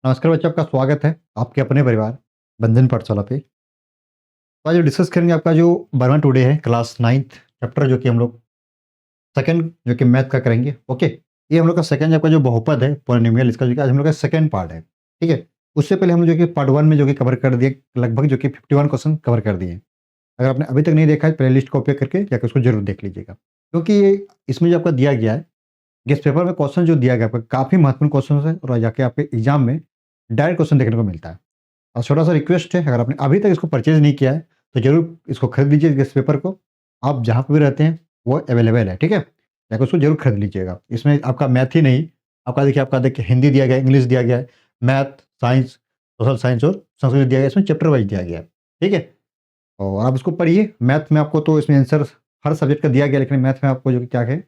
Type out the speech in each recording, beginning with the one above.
नमस्कार बच्चों, आपका स्वागत है आपके अपने परिवार बंधन पाठशाला पे। तो आज जो डिस्कस करेंगे आपका जो बर्मा टुडे है क्लास 9th चैप्टर जो कि हम लोग सेकंड जो कि मैथ का करेंगे। ओके, ये हम लोग का सेकंड आपका जो बहुपद है पॉलिनोमियल, इसका जो कि आज हम लोग का सेकंड पार्ट है। ठीक है, उससे पहले हम लोग जो कि पार्ट 1 में जो कि कवर कर दिए लगभग जो कि 51 क्वेश्चन कवर कर दिए। अगर आपने अभी तक नहीं देखा है प्ले लिस्ट का उपयोग करके जाकर उसको जरूर देख लीजिएगा, क्योंकि ये इसमें जो आपका दिया गया है गेस्ट पेपर में क्वेश्चन जो दिया गया आपका काफ़ी महत्वपूर्ण क्वेश्चन है और जाके आपके एग्जाम में डायरेक्ट क्वेश्चन देखने को मिलता है। और छोटा-सा रिक्वेस्ट है, अगर आपने अभी तक इसको परचेज़ नहीं किया है, तो ज़रूर इसको खरीद लीजिए इस पेपर को। आप जहाँ पे भी रहते हैं, वो अवेलेबल है, ठीक है? जाके उसको ज़रूर खरीद लीजिएगा। इसमें आपका मैथ ही नहीं, आपका देखिए हिंदी दिया गया है, इंग्लिश दिया गया है, मैथ, साइंस, सोशल साइंस और संस्कृत दिया गया है, इसमें चैप्टर वाइज़ दिया गया है, ठीक है? और आप इसको पढ़िए। मैथ में आपको तो इसमें आंसर हर सब्जेक्ट का दिया गया है, लेकिन मैथ में आपको जो कि क्या है,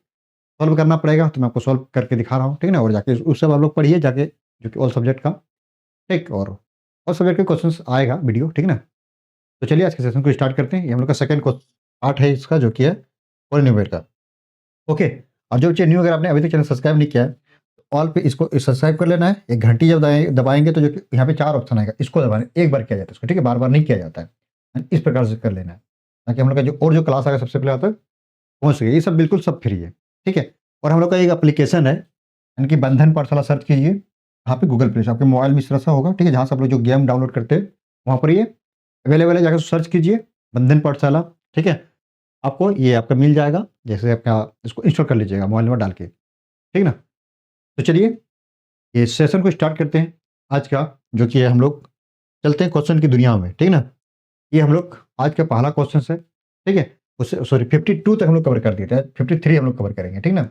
सॉल्व करना पड़ेगा, तो मैं आपको सॉल्व करके दिखा रहा हूँ, ठीक है ना? और जाके उस सब आप लोग पढ़िए जाके, जो कि ऑल सब्जेक्ट का, ठीक? और सब्जेक्ट के क्वेश्चंस आएगा वीडियो, ठीक है ना? तो चलिए आज के सेशन को स्टार्ट करते हैं। ये हम लोग का सेकंड पार्ट है इसका, जो कि है पॉलिनोमियल का। ओके, और जो बच्चे न्यू, अगर आपने अभी तक चैनल सब्सक्राइब नहीं किया है, तो ऑल पे इसको सब्सक्राइब कर लेना है। एक घंटी जब दबाएंगे तो जो कि यहाँ पे 4 ऑप्शन आएगा, इसको दबाना है। एक बार किया जाता है इसको, ठीक है? बार-बार नहीं किया जाता है। इस प्रकार से कर लेना है, ताकि हम लोग का जो क्लास आएगा सबसे पहले आप तक पहुँच सके। ये सब बिल्कुल सब फ्री है, ठीक है? और हम लोग का एक एप्लीकेशन है, यानी कि बंधन पाठशाला सर्च कीजिए। यहाँ पे गूगल प्ले से आपके मोबाइल में इस तरह से होगा, ठीक है? जहाँ से आप लोग जो गेम डाउनलोड करते हैं, वहाँ पर ये अवेलेबल है। जाकर सर्च कीजिए बंधन पाठशाला, ठीक है? आपको ये आपका मिल जाएगा। जैसे आपका इसको इंस्टॉल कर लीजिएगा मोबाइल नंबर डाल के, ठीक ना? तो चलिए ये सेशन को स्टार्ट करते हैं आज का, जो कि है हम लोग चलते हैं क्वेश्चन की दुनिया में, ठीक ना? ये हम लोग आज का पहला क्वेश्चन है, ठीक है? उससे सॉरी 52 तक हम लोग कवर कर दिए थे, 53 हम लोग कवर करेंगे, ठीक ना?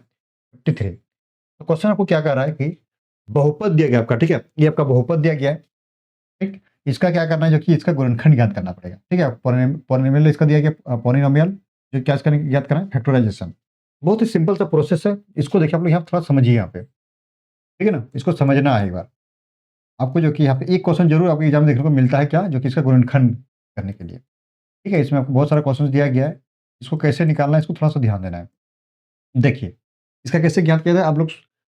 53। तो क्वेश्चन आपको क्या कह रहा है कि बहुपद दिया गया आपका, ठीक है? ये आपका बहुपद दिया गया है, ठीक? इसका क्या करना है, जो कि इसका गुणनखंड ज्ञात करना पड़ेगा, ठीक है? पॉलिनोमियल इसका दिया गया पॉलिनोमियल, जो क्या इसका ज्ञात करना है, फैक्टराइजेशन। बहुत ही सिंपल सा प्रोसेस है। इसको देखिए आप लोग यहाँ थोड़ा समझिए यहाँ पे, ठीक है ना? इसको समझना है एक बार आपको, जो कि यहाँ पे एक क्वेश्चन जरूर आपके एग्जाम में देखने को मिलता है, क्या, जो कि इसका गुणनखंड करने के लिए, ठीक है? इसमें आपको बहुत सारा क्वेश्चन दिया गया है। इसको कैसे निकालना है, इसको थोड़ा सा ध्यान देना है। देखिए, इसका कैसे ज्ञात किया जाए, आप लोग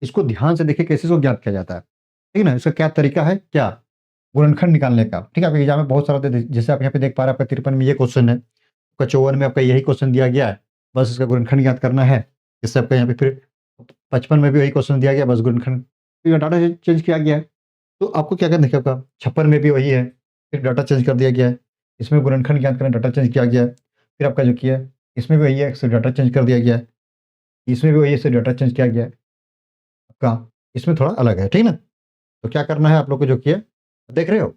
इसको ध्यान से देखिए कैसे इसको ज्ञात किया जाता है, ठीक है ना? इसका क्या तरीका है, क्या गुणनखंड निकालने का, ठीक है? आपके एग्जाम में बहुत सारा जैसे आप यहाँ पे देख पा रहे हैं, आपका 53 में ये क्वेश्चन है, आपका 54 में आपका यही क्वेश्चन दिया गया है, बस इसका गुणनखंड ज्ञात करना है। इससे आपका यहाँ पे फिर 55 में भी वही क्वेश्चन दिया गया, बस गुणनखंड, फिर डाटा चेंज किया गया है। तो आपको क्या करना है, आपका 56 में भी वही है, फिर डाटा चेंज कर दिया गया है। इसमें गुणनखंड ज्ञात करना, डाटा चेंज किया गया है। फिर आपका जो किया है, इसमें भी वही है, इससे डाटा चेंज कर दिया गया है। इसमें भी वही है, इससे डाटा चेंज किया गया है। आपका इसमें थोड़ा अलग है, ठीक ना? तो क्या करना है आप लोग को, जो किया देख रहे हो,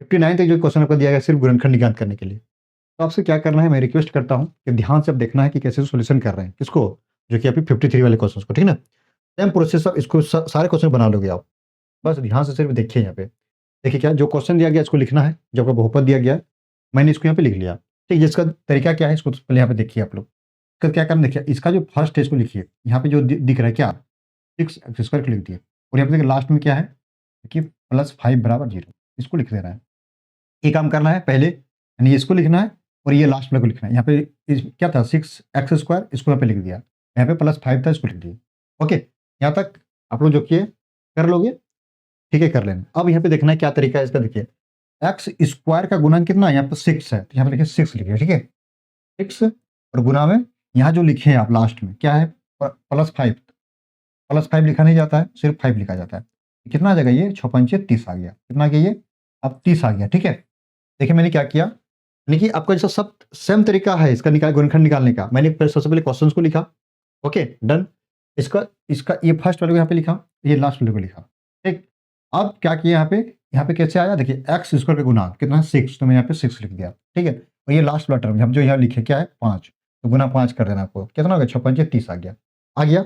59 तक जो क्वेश्चन आपको दिया गया सिर्फ गुणनखंड ज्ञात करने के लिए। तो आपसे क्या करना है, मैं रिक्वेस्ट करता हूँ कि ध्यान से अब देखना है कि कैसे सॉल्यूशन कर रहे हैं, किसको, जो कि अभी 53 वाले क्वेश्चन को, ठीक ना? सेम प्रोसेस आप इसको सारे क्वेश्चन बना लोगे आप। बस ध्यान से सिर्फ देखिए यहाँ पे। देखिए क्या जो क्वेश्चन दिया गया इसको लिखना है, जो आपका बहुपद दिया गया है, मैंने इसको यहाँ पे लिख लिया, ठीक? जिसका तरीका क्या है, इसको पहले यहाँ पे देखिए आप लोग। इसका क्या करना, देखिए इसका जो फर्स्ट है इसको लिखिए। यहाँ पे जो दिख रहा है क्या, 6 लिख दिए। और यहाँ पे देखिए लास्ट में क्या है कि +5 = 0, इसको लिख देना है। ये काम करना है पहले, यानी इसको लिखना है और ये लास्ट वाले को लिखना है। यहाँ पे क्या था, 6x², इसको यहाँ पे लिख दिया। यहाँ पे +5 था, इसको लिख दिया। ओके, यहाँ तक आप लोग जो किए कर लोगे, ठीक है? कर लेना। अब यहाँ पे देखना है क्या तरीका है इसका। देखिए x² का गुणन कितना है, यहाँ पे 6 है, तो यहाँ पे देखिए 6 लिखिए, ठीक है? 6 और गुना में यहाँ जो लिखे हैं आप लास्ट में क्या है, +5। +5 लिखा नहीं जाता है, सिर्फ 5 लिखा जाता है। कितना आ जाएगा, ये 6×5 = 30 आ गया। कितना आ गया ये, अब 30 आ गया, ठीक है? देखिए मैंने क्या किया, यानी कि आपका जैसा सब सेम तरीका है इसका गुणनखंड निकालने का। मैंने सबसे पहले क्वेश्चंस को लिखा, ओके डन। इसका इसका ये फर्स्ट वाले को यहाँ पे लिखा, ये लास्ट वाले को लिखा, ठीक? अब क्या किया यहाँ पे कैसे आया, देखिए x² का गुणांक कितना है, 6, तो मैं यहाँ पे 6 लिख दिया, ठीक है? और ये लास्ट वाला टर्म हम जो यहाँ लिखे क्या है, 5, तो गुना 5 कर देना आपको। कितना हो गया, 6×5 = 30 आ गया, आ गया।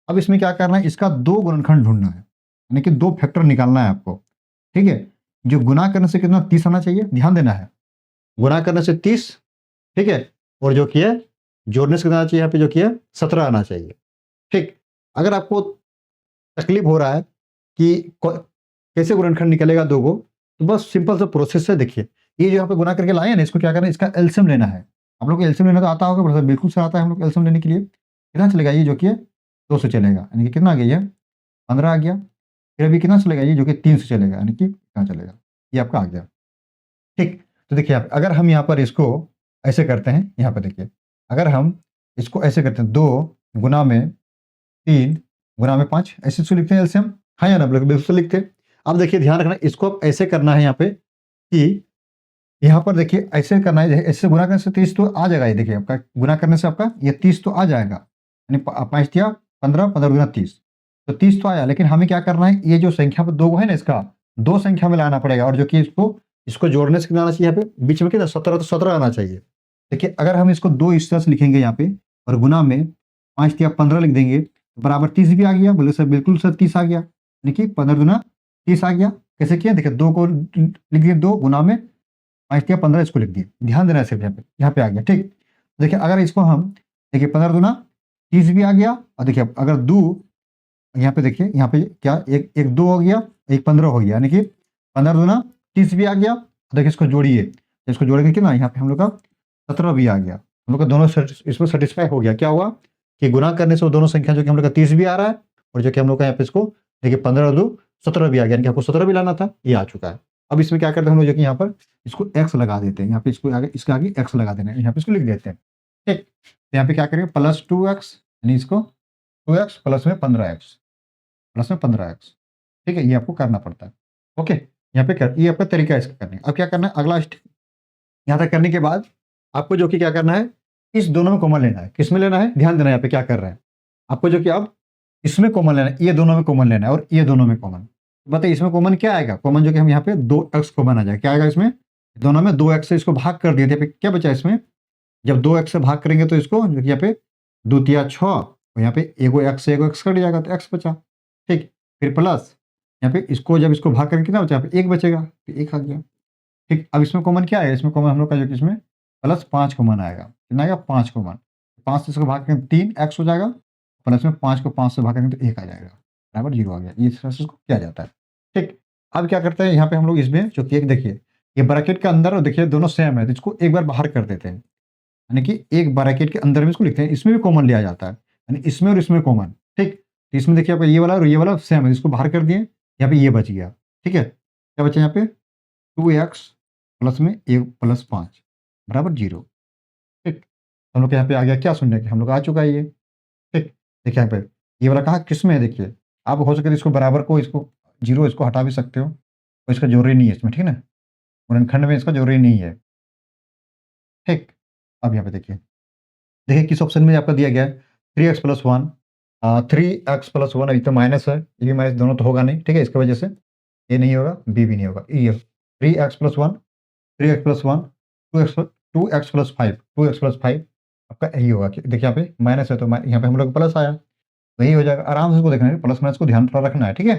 अब इसमें क्या करना है, इसका 2 गुणनखंड ढूंढना है, यानी कि 2 फैक्टर निकालना है आपको, ठीक है? जो गुना करने से कितना, 30 आना चाहिए, ध्यान देना है। गुना करने से 30, ठीक है? और जो किया जोड़ने से कितना आना चाहिए, यहाँ पे जो किया 17 आना चाहिए, ठीक? अगर आपको तकलीफ हो रहा है कि कैसे गुणनखंड निकलेगा 2 को, तो बस सिंपल सा प्रोसेस है। देखिए ये जो यहाँ पे गुना करके लाए हैं ना, इसको क्या करना है, इसका एलसीएम लेना है। आप लोग को एलसीएम लेना तो आता होगा, बड़ा बिल्कुल से आता है हम लोग एलसीएम लेने के लिए। कितना चलेगा, ये जो कि है 200 चलेगा, यानी कि कितना आ गया, ये 15 आ गया। फिर अभी कितना चलेगा ये, जो कि 3 से चलेगा, यानी कि कितना चलेगा, ये आपका आ गया। ठीक, तो देखिए आप, अगर हम यहाँ पर इसको ऐसे करते हैं, यहाँ पर देखिए, अगर हम इसको ऐसे करते हैं, 2 गुना में 3 गुना में 5, ऐसे इसको लिखते हैं एलसीएम, हाँ या ना, बिल्कुल लिखते हैं। अब देखिए ध्यान रखना, इसको अब ऐसे करना है यहाँ पे कि यहाँ पर देखिए ऐसे करना है, ऐसे गुना करने से 30 तो आ जाएगा, ये देखिए आपका गुना करने से आपका ये 30 तो आ जाएगा, यानी 5 दिया 15, 15 गुना 30, तो 30 तो आया। लेकिन हमें क्या करना है, ये जो संख्या पर 2 है ना, इसका 2 संख्या में लाना पड़ेगा, और जो कि इसको जोड़ने से कितना आना चाहिए, यहाँ पे बीच में कितना 17, तो 17 आना चाहिए। देखिए अगर हम इसको 2 इस तरह से लिखेंगे यहाँ पे, और गुना में 5 दिया 15 लिख देंगे, तो बराबर 30 भी आ गया, बोले सर बिल्कुल सर 30 आ गया, यानी कि 15 गुना 30 आ गया। कैसे किया, देखिए 2 को लिख दिए, 2 गुना में 5 दिया 15, इसको लिख दिए, ध्यान देना है सिर्फ यहाँ पे आ गया। ठीक, देखिए अगर इसको हम देखिए 15 गुना 30 भी आ गया, और देखिए अगर 2 यहाँ पे देखिए, यहाँ पे क्या एक 2 हो गया, एक 15 हो गया, यानी कि 15 गुना 30 भी आ गया। देखिए इसको जोड़िए, इसको जोड़ेंगे कितना, यहाँ पे हम लोग का 17 भी आ गया, हम लोग का दोनों इसमें सेटिस्फाई हो गया। क्या हुआ कि गुना करने से वो दोनों संख्या जो कि हम लोग का 30 भी आ रहा है, और जो कि हम लोग का यहाँ पे इसको देखिए 15 और 2 17 भी आ गया, यानी कि आपको 17 भी लाना था, ये आ चुका है। अब इसमें क्या करते हैं हम लोग, जो कि यहाँ पर इसको एक्स लगा देते हैं, यहाँ पे इसको आगे, इसके आगे एक्स लगा देना है, यहाँ पे इसको लिख देते हैं। ठीक, तो यहाँ पे क्या करेंगे, प्लस 2x, यानी इसको 2x प्लस में 15x, प्लस में 15x। ठीक है, ये आपको करना पड़ता है। ओके, यहाँ पे ये आपका तरीका है इसका करने का। अब क्या करना है, अगला स्टेप, यहाँ तक करने के बाद आपको जो कि क्या करना है, इस दोनों में कॉमन लेना है। किस में लेना है, ध्यान देना यहाँ पे क्या कर रहे हैं आपको, जो कि अब इसमें कॉमन लेना है, ये दोनों में कॉमन लेना है, और ये दोनों में कॉमन। बताइए इसमें कॉमन क्या आएगा, कॉमन जो कि हम यहाँ पे 2x कॉमन आ जाएगा, क्या आएगा इसमें, दोनों में 2x से इसको भाग कर दिया था, क्या बचा इसमें, जब 2x से भाग करेंगे तो इसको जो कि यहाँ पे 2 तिया 6, और यहाँ पे एगो x से एगो x कट जाएगा, तो x बचा। ठीक, फिर प्लस यहाँ पे इसको जब इसको भाग करेंगे कितना बचा, यहाँ पे 1 बचेगा, तो 1 आ गया। ठीक, अब इसमें कॉमन क्या है, इसमें कॉमन हम लोग का जो कि इसमें प्लस 5 कॉमन आएगा, कितना आएगा 5 कॉमन, 5 से इसको भाग करेंगे 3x हो जाएगा, प्लस में 5 को 5 से भाग करेंगे तो 1 आ जाएगा, बराबर 0 आ गया। ये इस तरह से इसको किया जाता है। ठीक, अब क्या करते हैं यहाँ पे हम लोग, इसमें जो कि एक देखिए ये ब्रैकेट के अंदर, और देखिए दोनों सेम है, तो इसको एक बार बाहर कर देते हैं, यानी कि एक ब्रैकेट के अंदर में इसको लिखते हैं, इसमें भी कॉमन लिया जाता है, यानी इसमें और इसमें कॉमन। ठीक, तो इसमें देखिए आपका ये वाला और ये वाला सेम है, इसको बाहर कर दिए, यहाँ पे ये बच गया। ठीक है, क्या बचा यहाँ पे 2x प्लस में 1 प्लस 5 बराबर 0। ठीक, हम लोग यहाँ पे आ गया क्या सुनने के, हम लोग आ चुका है ये। ठीक, देखिए यहाँ पे ये वाला कहा किस में है, देखिए आप हो सके तो इसको बराबर को, इसको 0 इसको हटा भी सकते हो, और इसका जरूरी नहीं है इसमें, ठीक है ना, गुणनखंड में इसका जरूरी नहीं है। ठीक, अब यहाँ पे देखिए, देखिए किस ऑप्शन में आपका दिया गया है 3x प्लस 1, 3x+1 अभी तो माइनस है, ये भी माइनस, दोनों तो होगा नहीं। ठीक है, इसकी वजह से ये नहीं होगा, बी भी नहीं होगा, ये 3x+1, 3x+1, 2x+5, 2x+5 आपका यही होगा। देखिए यहाँ पे माइनस है, तो यहाँ पे हम लोग प्लस आया, वही हो जाएगा। आराम से इसको देखना है, प्लस माइनस को ध्यान थोड़ा रखना है। ठीक है,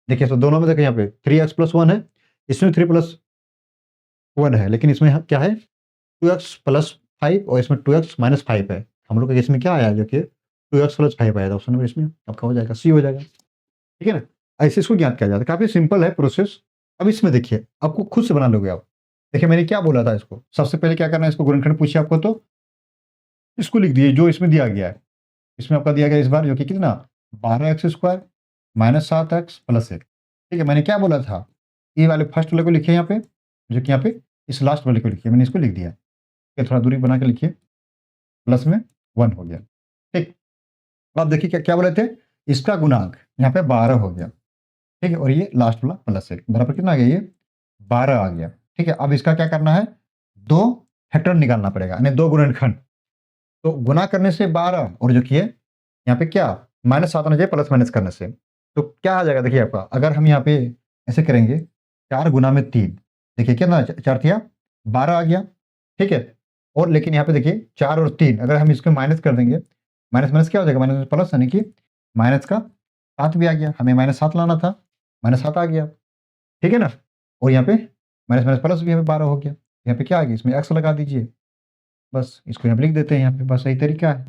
देखिए तो दोनों में देखिए यहाँ पे 3x+1 है, इसमें 3+1 है, लेकिन इसमें क्या है 2x+5, और इसमें 2x-5 है। हम लोग का इसमें क्या आया, जो कि 2x+5 आया था ऑप्शन नंबर, इसमें आपका हो जाएगा सी हो जाएगा। ठीक है ना, ऐसे इसको ज्ञात किया जाता है, काफी सिंपल है प्रोसेस। अब इसमें देखिए आपको खुद से बना लोगे आप। देखिए मैंने क्या बोला था, इसको सबसे पहले क्या करना है, इसको गुणनखंड पूछिए आपको, तो इसको लिख दिए जो इसमें दिया गया है। इसमें आपका दिया गया इस बार जो कि कितना 12x² माइनस 7x प्लस 1। ठीक है, मैंने क्या बोला था, ये वाले फर्स्ट वाले को लिखिए यहाँ पे, जो कि यहाँ पे इस लास्ट वाले को लिखिए, मैंने इसको लिख दिया, थोड़ा दूरी बना के लिखिए, प्लस में 1 हो गया। ठीक, अब देखिए क्या क्या बोले थे, इसका गुणांक यहाँ पे 12 हो गया। ठीक है, और ये लास्ट वाला प्लस 1 बराबर कितना आ गया, ये 12 आ गया। ठीक है, अब इसका क्या करना है, 2 फैक्टर निकालना पड़ेगा, यानी 2 गुणनखंड। तो गुना करने से 12, और जो कि है यहाँ पे क्या -7 आना चाहिए प्लस माइनस करने से, तो क्या आ जाएगा देखिए आपका, अगर हम यहाँ पे ऐसे करेंगे 4 गुना में 3, देखिए कितना 4 थिया 12 आ गया। ठीक है, और लेकिन यहाँ पे देखिए 4 और 3 अगर हम इसको माइनस कर देंगे, माइनस माइनस क्या हो जाएगा, माइनस प्लस, यानी कि माइनस का 7 भी आ गया, हमें -7 लाना था, -7 आ गया। ठीक है ना, और यहाँ पे माइनस माइनस प्लस भी हमें 12 हो गया, यहाँ पे क्या आ गया, इसमें एक्स लगा दीजिए, बस इसको यहाँ पे लिख देते हैं यहाँ पे, बस यही तरीका है।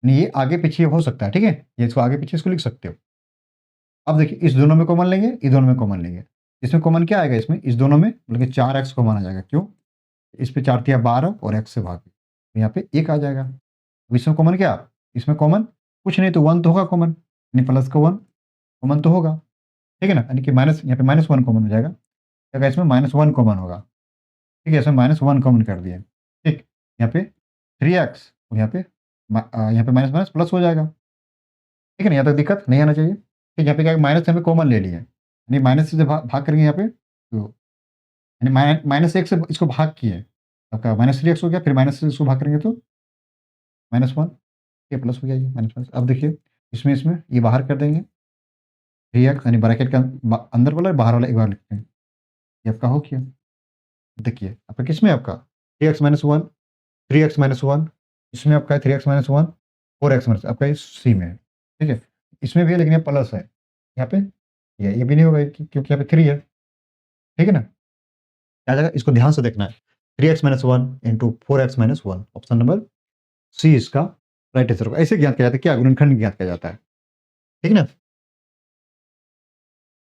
नहीं, ये आगे पीछे हो सकता है। ठीक है, ये इसको आगे पीछे इसको लिख सकते हो। अब देखिए इस दोनों में कॉमन लेंगे, इस दोनों में कॉमन लेंगे, इसमें कॉमन क्या आएगा, इसमें इस दोनों में बल्कि 4x कॉमन आ जाएगा, क्यों, इस पे 4 तिया 12 और x से भाग, तो यहाँ पे 1 आ जाएगा। अब इसमें कॉमन क्या, इसमें कॉमन कुछ नहीं, तो 1 तो होगा कॉमन, यानी प्लस का 1, कॉमन तो होगा, ठीक है ना, यानी कि माइनस यहाँ पे -1 कॉमन हो जाएगा, क्या इसमें -1 कॉमन होगा, ठीक है, इसमें -1 कॉमन कर दिए, ठीक, यहाँ पे 3x और यहाँ पे माइनस माइनस प्लस हो जाएगा, ठीक है ना, यहाँ तक दिक्कत नहीं आना चाहिए, ठीक, यहाँ पे क्या माइनस यहाँ पे कॉमन ले लिए, यानी माइनस से भाग करेंगे यहाँ पे, तो यानी -1 से इसको भाग किए, आपका -3x हो गया, फिर माइनस से इसको भाग करेंगे तो -1, ये प्लस हो गया, ये माइनस। अब देखिए इसमें ये बाहर कर देंगे, 3x यानी ब्रैकेट का अंदर वाला बाहर वाला एक बार लिखते हैं, ये आपका हो गया। देखिए आपका किसमें आपका 3x-1, 3x-1, इसमें आपका है 3x-1, 4x माइनस आपका इस सी में है, ठीक है, इसमें भी है लेकिन ये प्लस है, यहाँ पे ये भी नहीं होगा क्योंकि यहाँ पे 3 है, ठीक है ना, क्या जाएगा इसको ध्यान से देखना है, 3x-1 into 4x-1, option number C इसका राइट आंसर होगा। ऐसे ज्ञात किया जाता है, क्या गुणनखंड ज्ञात किया जाता है, ठीक है ना।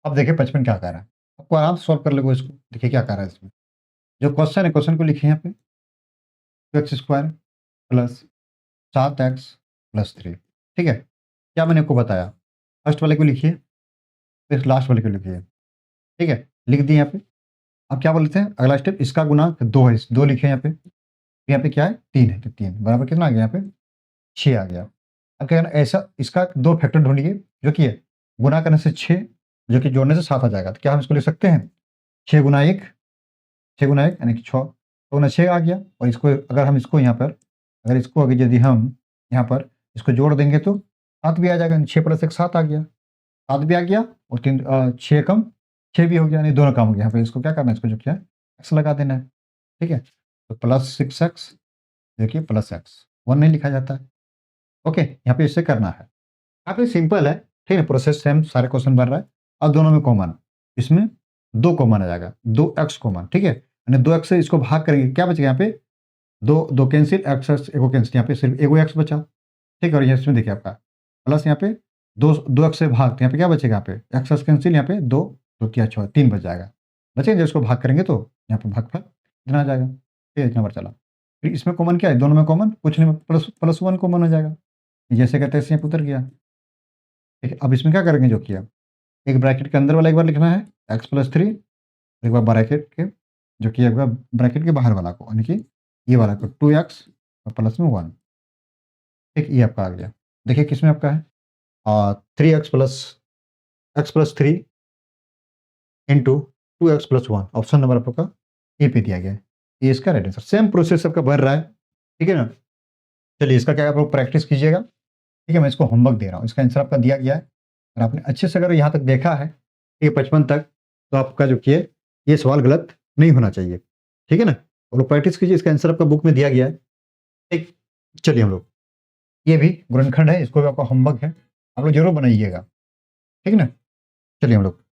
अब देखिए 55 क्या कह रहा है, आपको आराम से सॉल्व कर लोगे इसको, देखिए क्या कह रहा है इसमें, जो क्वेश्चन है क्वेश्चन को लिखिए यहाँ पे 2x² प्लस 7x प्लस 3, ठीक है, क्या मैंने आपको बताया, फर्स्ट वाले को लिखिए फिर लास्ट वाले को लिखिए, ठीक है, लिख दिए यहाँ पे। अब क्या बोलते हैं अगला स्टेप, इसका गुणांक 2 है, 2 लिखे यहाँ पे, यहाँ पे क्या है 3 है, तो 3 बराबर कितना आ गया, यहाँ पे 6 आ गया। अब क्या करना, ऐसा इसका 2 फैक्टर ढूंढिए जो कि है गुना करने से 6, जो कि जोड़ने से 7 आ जाएगा, तो क्या हम इसको लिख सकते हैं 6 गुना 1, 6 गुना 1 यानी कि 6, तो गुना 6 आ गया, और इसको अगर हम इसको यहाँ पर, अगर इसको अगर यदि हम यहाँ पर इसको जोड़ देंगे तो 7 भी आ जाएगा, 6 प्लस 1 7 आ गया, 7 भी आ गया, और 6 कम 6 भी हो गया, यानी दोनों काम हो गया। यहाँ पे इसको क्या करना है, इसको जो क्या है एक्स लगा देना है, ठीक है, तो प्लस 6x, देखिए प्लस एक्स 1 नहीं लिखा जाता है, ओके, यहाँ पे इससे करना है, काफ़ी सिंपल है, ठीक है, प्रोसेस सेम सारे क्वेश्चन बन रहा है, और दोनों में कॉमन, इसमें 2 कॉमन आ जाएगा, 2x कॉमन, ठीक है, यानी 2x से इसको भाग करेंगे, क्या बचेगा यहाँ पे 2 कैंसिल, एक्स एगो कैंसिल, यहाँ पे सिर्फ एगो एक्स बचा, ठीक है, और इसमें देखिए आपका प्लस यहाँ पे 2 एक्स से भाग, तो यहाँ पे क्या बचेगा, यहाँ पे एक्स कैंसिल, यहाँ पे 2 2 क्या 6 3 बच जाएगा, बचेगा, जब इसको भाग करेंगे तो यहाँ पे भागफल इतना आ जाएगा, ठीक है, इतना नंबर चला, फिर इसमें कॉमन क्या है, दोनों में कॉमन कुछ नहीं, ++1 कॉमन हो जाएगा, जैसे कहते हैं यहाँ पे उतर गया, ठीक है। अब इसमें क्या करेंगे जो किया, एक ब्रैकेट के अंदर वाला एक बार लिखना है x+3, एक बार ब्रैकेट के जो कि एक बार ब्रैकेट के बाहर वाला को, यानी कि ये वाला को 2x और प्लस में 1, ठीक, ये आपका आ गया। देखिए किसमें आपका है 3x plus x+3 into 2x plus 1, option number आपका ए पे दिया गया है, ये इसका राइट आंसर, सेम प्रोसेस आपका बन रहा है, ठीक है ना। चलिए इसका क्या आप लोग प्रैक्टिस कीजिएगा, ठीक है, मैं इसको होमवर्क दे रहा हूँ, इसका आंसर आपका दिया गया है, और आपने अच्छे से अगर यहाँ तक देखा है ये 55 तक, तो आपका जो कि है ये सवाल गलत नहीं होना चाहिए, ठीक है ना। और लोग प्रैक्टिस कीजिए, इसका आंसर आपका बुक में दिया गया है, ठीक। चलिए हम लोग, ये भी गुणनखंड है, इसको भी आपका होमवर्क है, आप लोग जरूर बनाइएगा, ठीक है ना। चलिए हम लोग,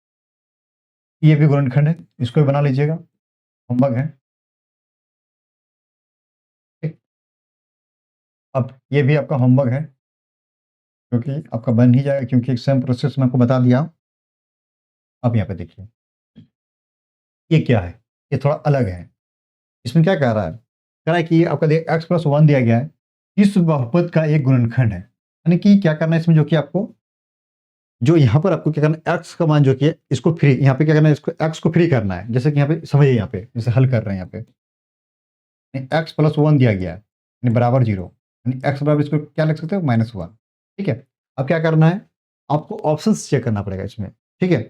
ये भी गुणनखंड है, इसको भी बना लीजिएगा, होमवर्क है, ठीक। अब ये भी आपका होमवर्क है, क्योंकि आपका बन ही जाएगा, क्योंकि सेम प्रोसेस में आपको बता दिया। अब यहाँ पे देखिए ये क्या है, ये थोड़ा अलग है, इसमें क्या कह रहा है, कह रहा है कि आपका x+1 दिया गया है, इस बहुपद का एक गुणनखंड है, यानी कि क्या करना है इसमें, जो कि आपको जो यहाँ पर आपको क्या करना है, x का मान जो कि है इसको फ्री, यहाँ पे क्या करना है, इसको x को फ्री करना है, जैसे कि यहाँ पे समझिए, यहाँ पे जैसे हल कर रहे हैं, यहाँ पे x+1 दिया गया है यानी बराबर 0, यानी x बराबर इसको क्या लिख सकते हो -1, ठीक है। अब क्या करना है, आपको ऑप्शन चेक करना पड़ेगा इसमें, ठीक है,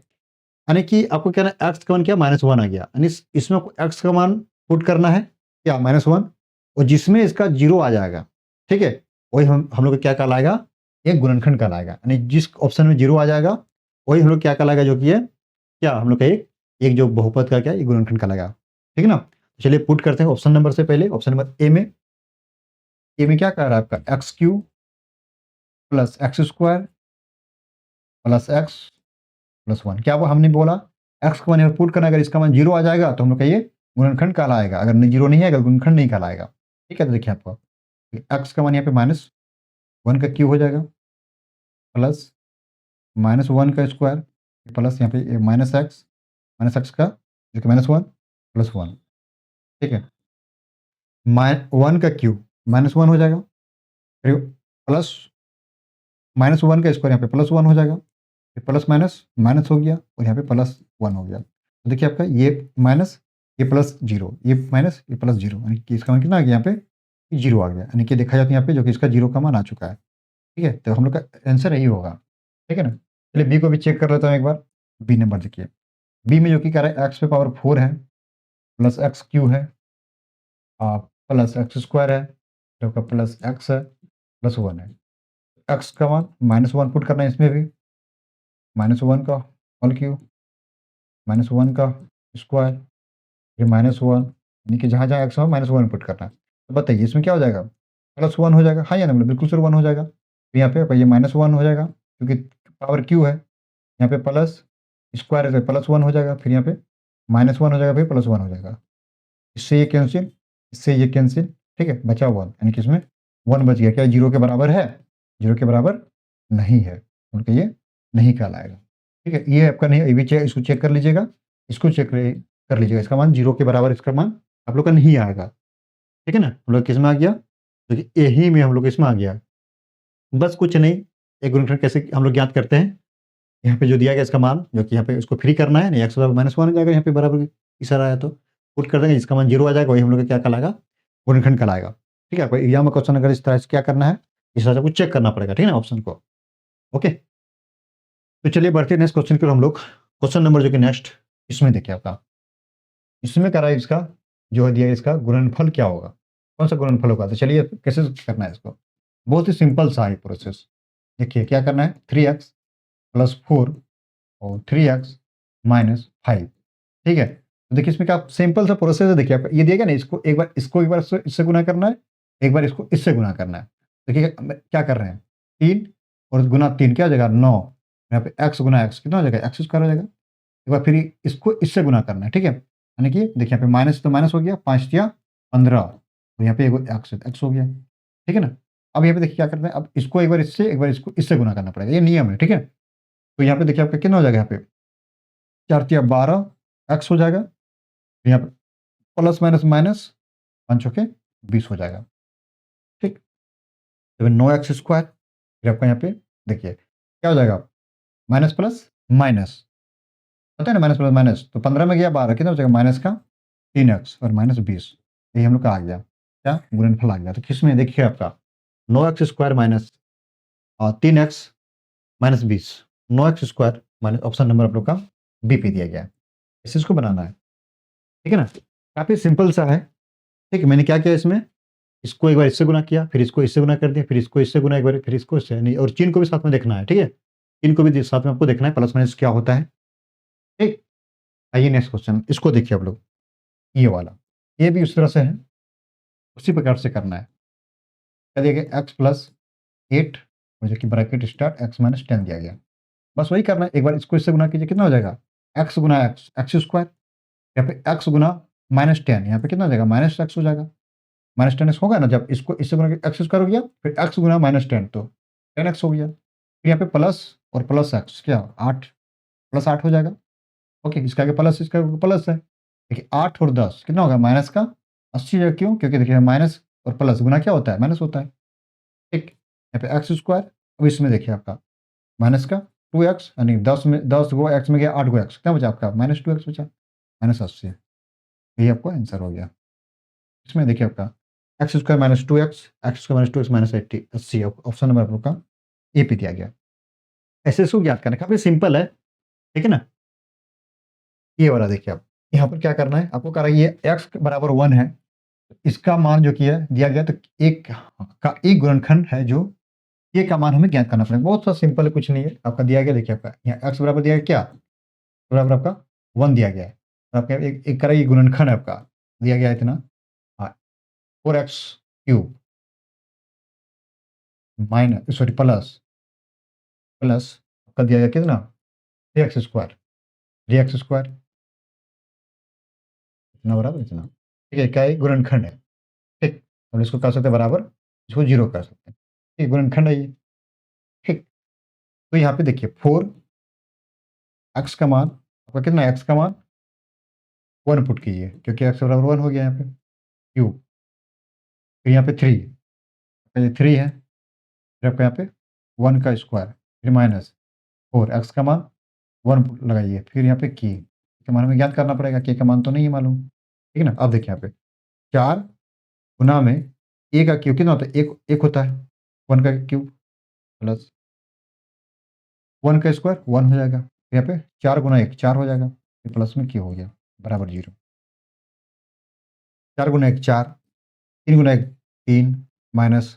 यानी कि आपको क्या ना एक्स का मान क्या -1 आ गया, यानी इसमें आपको एक्स का मान पुट करना है क्या -1, और जिसमें इसका 0 आ जाएगा, ठीक है, वही हम लोग को क्या कहलाएगा, एक गुणनखंड कहलाएगा, यानी जिस ऑप्शन में 0 आ जाएगा वही हम लोग क्या कहलाएगा, जो कि है क्या हम लोग का एक एक जो बहुपद का क्या एक गुणनखंड कहलाएगा, ठीक है ना। चलिए पुट करते हैं ऑप्शन नंबर से पहले, ऑप्शन नंबर ए में क्या कह रहा है आपका x³ plus x² plus x plus 1, क्या वो हमने बोला x का मान यहाँ पुट करना, अगर इसका मान 0 आ जाएगा तो हम लोग का ये गुणनखंड कहलाएगा, अगर 0 नहीं आएगा गुणनखंड नहीं कहलाएगा, ठीक है। तो देखिए आपको x का मान यहाँ पे -1 का क्यूब हो जाएगा, प्लस -1 का स्क्वायर, प्लस यहाँ पे -x का जो कि -1 प्लस 1, ठीक है, 1 का क्यूब -1 हो जाएगा, फिर प्लस -1 का स्क्वायर यहाँ पे +1 हो जाएगा, फिर प्लस माइनस माइनस हो गया और यहाँ पे प्लस 1 हो गया। तो देखिए आपका ये माइनस, ये प्लस 0, ये माइनस, ये प्लस 0, यानी कि इसका मान कितना आ गया यहाँ पे 0 आ गया, यानी कि देखा जाए तो यहाँ पे जो कि इसका 0 का मान आ चुका है। ठीक है, तो हम लोग का आंसर यही होगा। ठीक है ना, चलिए बी को भी चेक कर लेता हूँ एक बार। बी नंबर देखिए, बी में जो कि कह रहा है एक्स पे पावर 4 है प्लस एक्स क्यू है प्लस एक्स स्क्वायर है, जो का प्लस एक्स है प्लस 1 है। एक्स का मान -1 पुट करना है इसमें भी, -1 का होल क्यूब -1 का स्क्वायर, फिर -1, यानी कि जहाँ जहाँ एक्स हो -1 पुट करना है। तो बताइए इसमें क्या हो जाएगा, +1 हो जाएगा, हाँ या ना, मतलब बिल्कुल श्योर 1 हो जाएगा। तो यहाँ पे ये -1 हो जाएगा क्योंकि पावर क्यू है, यहाँ पे प्लस स्क्वायर है +1 हो जाएगा, फिर यहाँ पे -1 हो जाएगा, फिर +1 हो जाएगा। इससे ये कैंसिल, इससे ये कैंसिल, ठीक है, बचा 1, यानी कि इसमें 1 बच गया। क्या 0 के बराबर है? 0 के बराबर नहीं है, उनका ये नहीं कहलाएगा। ठीक है, ये आपका नहीं, ये भी चेक, इसको चेक कर लीजिएगा, इसको चेक कर लीजिएगा, इसका मान 0 के बराबर इसका मान आप लोग का नहीं आएगा। ठीक है ना, हम लोग किस में आ गया, तो यही में हम लोग इसमें आ गया। बस कुछ नहीं, एक गुणनखंड कैसे हम लोग ज्ञात करते हैं, यहाँ पे जो दिया गया इसका मान, जो कि यहाँ पे इसको फ्री करना है, नहीं एक्स बराबर -1 आ जाएगा, यहाँ पे बराबर इशारा है तो पुट कर देंगे, जिसका मान 0 आ जाएगा वही हम लोग का क्या कहलाएगा, गुणनखंड कहलाएगा। ठीक है, कोई एग्जाम में क्वेश्चन अगर इस तरह से क्या करना है, इस तरह से कुछ चेक करना पड़ेगा, ठीक है ना, ऑप्शन को। ओके, तो चलिए बढ़ते हैं नेक्स्ट क्वेश्चन की ओर हम लोग। क्वेश्चन नंबर जो कि नेक्स्ट इसमें देखिए आपका, इसमें कह रहा है इसका जो है दिया है, इसका गुणनफल क्या होगा, कौन सा गुणनफल होगा। तो चलिए कैसे करना है इसको, बहुत ही सिंपल सा है प्रोसेस। देखिए क्या करना है, 3x + 4 और 3x - 5, ठीक है। तो देखिए इसमें क्या सिंपल सा प्रोसेस है, देखिए आपका ये दिया गया ना, इसको एक बार इससे गुना करना है, एक बार इसको इससे गुना करना है। देखिए क्या कर रहे हैं, 3 और गुना 3 क्या हो जाएगा 9, यहाँ पे x गुना x कितना हो जाएगा, x स्क्वायर हो जाएगा। एक बार फिर इसको इससे गुना करना है, ठीक है, यानी कि देखिए यहाँ पे माइनस तो माइनस हो गया, 5 या 15, और यहाँ पे x हो गया। ठीक है ना, अब यहाँ पे देखिए क्या करते हैं, अब इसको एक बार इससे, एक बार इसको इससे गुना करना पड़ेगा, ये नियम है। ठीक है, तो यहाँ पे देखिए आपका कितना हो जाएगा, यहाँ पे 4 तिया 12 x हो जाएगा, यहाँ पे प्लस माइनस माइनस 5 चौके 20 हो जाएगा। ठीक, तो 9x स्क्वायर, फिर आपका यहाँ पे देखिए क्या हो जाएगा, माइनस प्लस माइनस, पता है ना, माइनस प्लस माइनस, तो 15 में गया 12, कितना हो जाएगा माइनस का 3x और -20, यही हम लोग का आ गया, क्या गुणनफल आ गया। तो किसमें देखिए आपका 9x square minus 3x -20, 9x square minus, option number आप लोग का बी पे दिया गया है, इस चीज़ को बनाना है। ठीक है ना, काफ़ी सिंपल सा है। ठीक है, मैंने क्या किया इसमें, इसको एक बार इससे गुना किया, फिर इसको इससे गुना कर दिया, फिर इसको इससे गुना एक बार, फिर इसको इससे, नहीं, और चिन्ह को भी साथ में देखना है। ठीक है, चिन्ह को भी साथ में आपको देखना है, प्लस माइनस क्या होता है। ठीक, आइए नेक्स्ट क्वेश्चन, इसको देखिए आप लोग, ये वाला, ये भी उस तरह से है, उसी प्रकार से करना है। क्या दिया गया, x + 8 और जो कि ब्रैकेट स्टार्ट x - 10 दिया गया, बस वही करना है। एक बार इसको इससे गुना कीजिए, कितना हो जाएगा, x गुना x स्क्वायर, यहाँ पे x गुना -10, यहाँ पे कितना हो जाएगा -x हो जाएगा, -10x होगा ना, जब इसको इससे गुना x स्क्वायर हो गया, फिर x गुना -10 तो 10x हो गया, फिर यहाँ पे प्लस और प्लस x क्या 8 + 8 हो जाएगा। ओके, इसका आगे प्लस, इसका आगे प्लस है, देखिए 8 और 10 कितना होगा माइनस का 80 हो जाएगा, क्यों, क्योंकि देखिए माइनस और प्लस गुना क्या होता है, माइनस होता है। ठीक, यहाँ पे एक्स स्क्वायर, अब इसमें देखिए आपका माइनस का 2x, यानी 10 में 10 गो एक्स में गया, 8 गो एक्स, क्या बचा आपका -2x बचा, -80, यही आपका आंसर हो गया। इसमें देखिए आपका x square -2x, x square -2x -80, 80 option number आप लोग का ए पे दिया गया। ऐसे इसको ज्ञात करना काफ़ी सिंपल है। ठीक है ना, ये वाला देखिए आप, यहाँ पर क्या करना है आपको, कह रहा है ये x बराबर 1 है, इसका मान जो कि है दिया गया, तो एक का एक गुणनखंड है जो ये का मान हमें ज्ञात करना पड़ेगा। बहुत सा सिंपल है, कुछ नहीं है, आपका दिया गया देखिए, आपका यहाँ x बराबर दिया गया क्या, बराबर आपका 1 दिया गया है, तो आपका एक करा ये गुणनखंड है आपका, दिया गया है इतना, हाँ, 4x cube minus, sorry plus, आपका दिया गया कितना 3x स्क्वायर, 3x स्क्वायर इतना बराबर इतना। ठीक है, क्या है गुणनखंड है। ठीक, हम इसको कर सकते हैं बराबर, इसको 0 कर सकते हैं, ठीक, गुणनखंड है ये। ठीक, तो यहाँ पे देखिए 4 x का मान, आपका कितना x का मान 1 पुट कीजिए, क्योंकि x बराबर 1 हो गया यहाँ पे, क्यूब, फिर यहाँ पे 3, ये 3 है, फिर आपका यहाँ पे 1 का स्क्वायर, फिर माइनस, 4 एक्स का मान 1 लगाइए, फिर यहाँ पे के मान हमें ज्ञात करना पड़ेगा, के का मान तो नहीं है मालूम, ठीक है ना। अब देखिए यहाँ पे 4 गुना में ए का क्यूब कितना होता है, एक होता है, 1 का क्यूब प्लस 1 का स्क्वायर 1 हो जाएगा, यहाँ पे 4 गुना 1 4 हो जाएगा, फिर प्लस में क्यू हो गया बराबर 0। 4 गुना 1 4, 3 गुना 1 3 माइनस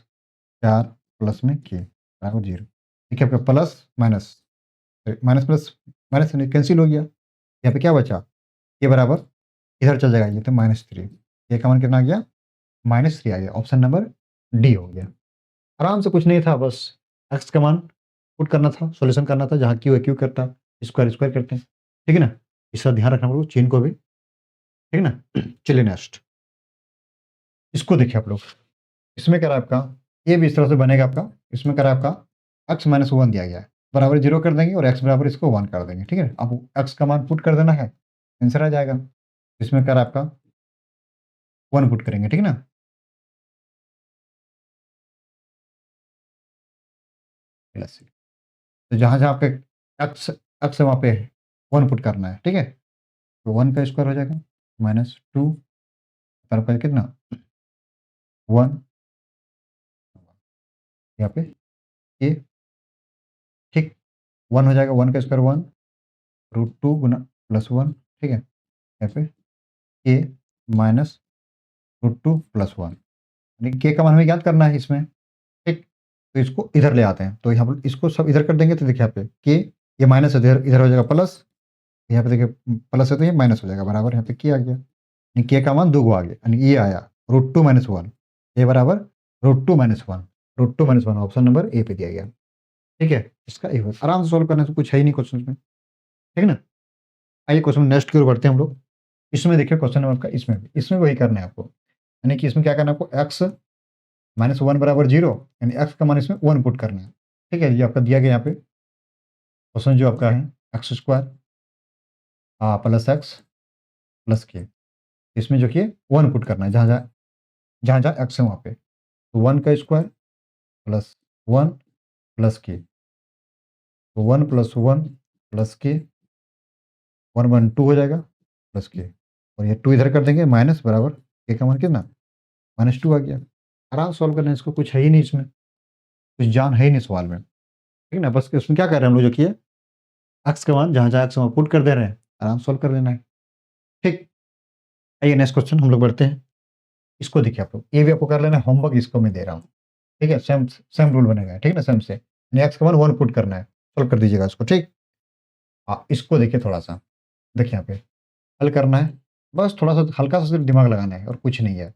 4 प्लस में के बराबर 0। देखिए आपका plus minus minus plus minus cancel हो गया, यहाँ पे क्या बचा, ये बराबर इधर चल जाएगा, ये तो -3, ये का मान कितना आ गया, -3 आ गया। ऑप्शन नंबर डी हो गया। आराम से, कुछ नहीं था, बस एक्स का मान पुट करना था, सॉल्यूशन करना था, जहाँ क्यू है क्यू करता, स्क्वायर स्क्वायर करते हैं, ठीक है ना। इसका ध्यान रखना पड़ेगा, चेन को भी, ठीक है ना। चलिए नेक्स्ट, इसको देखिए आप लोग, इसमें क्या रहा आपका, ये भी इस तरह से बनेगा आपका, इसमें क्या रहा आपका x-1 दिया गया है, बराबर 0 कर देंगे और x बराबर इसको 1 कर देंगे, ठीक है। अब x का मान पुट कर देना है, आंसर आ जाएगा। इसमें क्या रहा आपका 1 पुट करेंगे, ठीक है ना। प्लस, तो जहाँ-जहाँ आपके x x है वहाँ पे 1 पुट करना है, ठीक है। तो 1 का स्क्वायर हो जाएगा -2 पर कितना 1, यहाँ पे ये ठीक 1 हो जाएगा, 1 का स्क्वायर 1 √2 गुना +1, ठीक है। यहाँ पे के माइनस √2 +1, यानी के का मान हमें ज्ञात करना है इसमें, ठीक। तो इसको इधर ले आते हैं, तो यहाँ पर इसको सब इधर कर देंगे, तो देखिए यहाँ पे के, ये माइनस है, इधर इधर हो जाएगा प्लस, यहाँ पे देखिए प्लस है तो ये माइनस हो जाएगा, बराबर यहाँ पे के आ गया, यानी के का मान 2 गो आ गया, यानी ये आया √2 - 1, ये बराबर √2 - 1, √2 - 1 ऑप्शन नंबर ए पे दिया गया, ठीक है। इसका ए आराम से सॉल्व करने से, कुछ है ही नहीं क्वेश्चन में, ठीक है ना। आइए क्वेश्चन नेक्स्ट की ओर बढ़ते हैं हम लोग। इसमें देखिए क्वेश्चन नंबर का, इसमें वही करना है आपको, यानी कि इसमें क्या करना है आपको, x-1 बराबर 0, यानी x का मान इसमें 1 पुट करना है, ठीक है। ये आपका दिया गया यहाँ पे क्वेश्चन जो आपका है, x² प्लस x प्लस के, इसमें जो कि 1 पुट करना है, जहाँ-जहाँ x है वहाँ पे, तो 1 का स्क्वायर प्लस 1 प्लस के, तो 1 + 1 प्लस के, 1 1 2 हो जाएगा प्लस के, और ये 2 इधर कर देंगे, माइनस बराबर के का मान कितना -2 आ गया। आराम से सॉल्व करना है, इसको कुछ है ही नहीं इसमें, कुछ जान है ही नहीं सवाल में, ठीक है ना। बस इसमें क्या कर रहे हैं हम लोग, जो कि है एक्स का मान जहाँ-जहाँ एक्स है वहाँ पुट कर दे रहे हैं, आराम से सॉल्व कर लेना है, ठीक। आइए नेक्स्ट क्वेश्चन हम लोग बढ़ते हैं। इसको देखिए आप लोग, ये भी आपको कर लेना है, होमवर्क इसको मैं दे रहा हूँ, ठीक है। सेम सेम रूल बनेगा, ठीक है ना, सेम से, यानी एक्स का मान 1 पुट करना है, सॉल्व कर दीजिएगा इसको, ठीक। इसको देखिए थोड़ा-सा, देखिए यहाँ पे हल करना है, बस थोड़ा-सा हल्का-सा सिर्फ दिमाग लगाना है और कुछ नहीं है।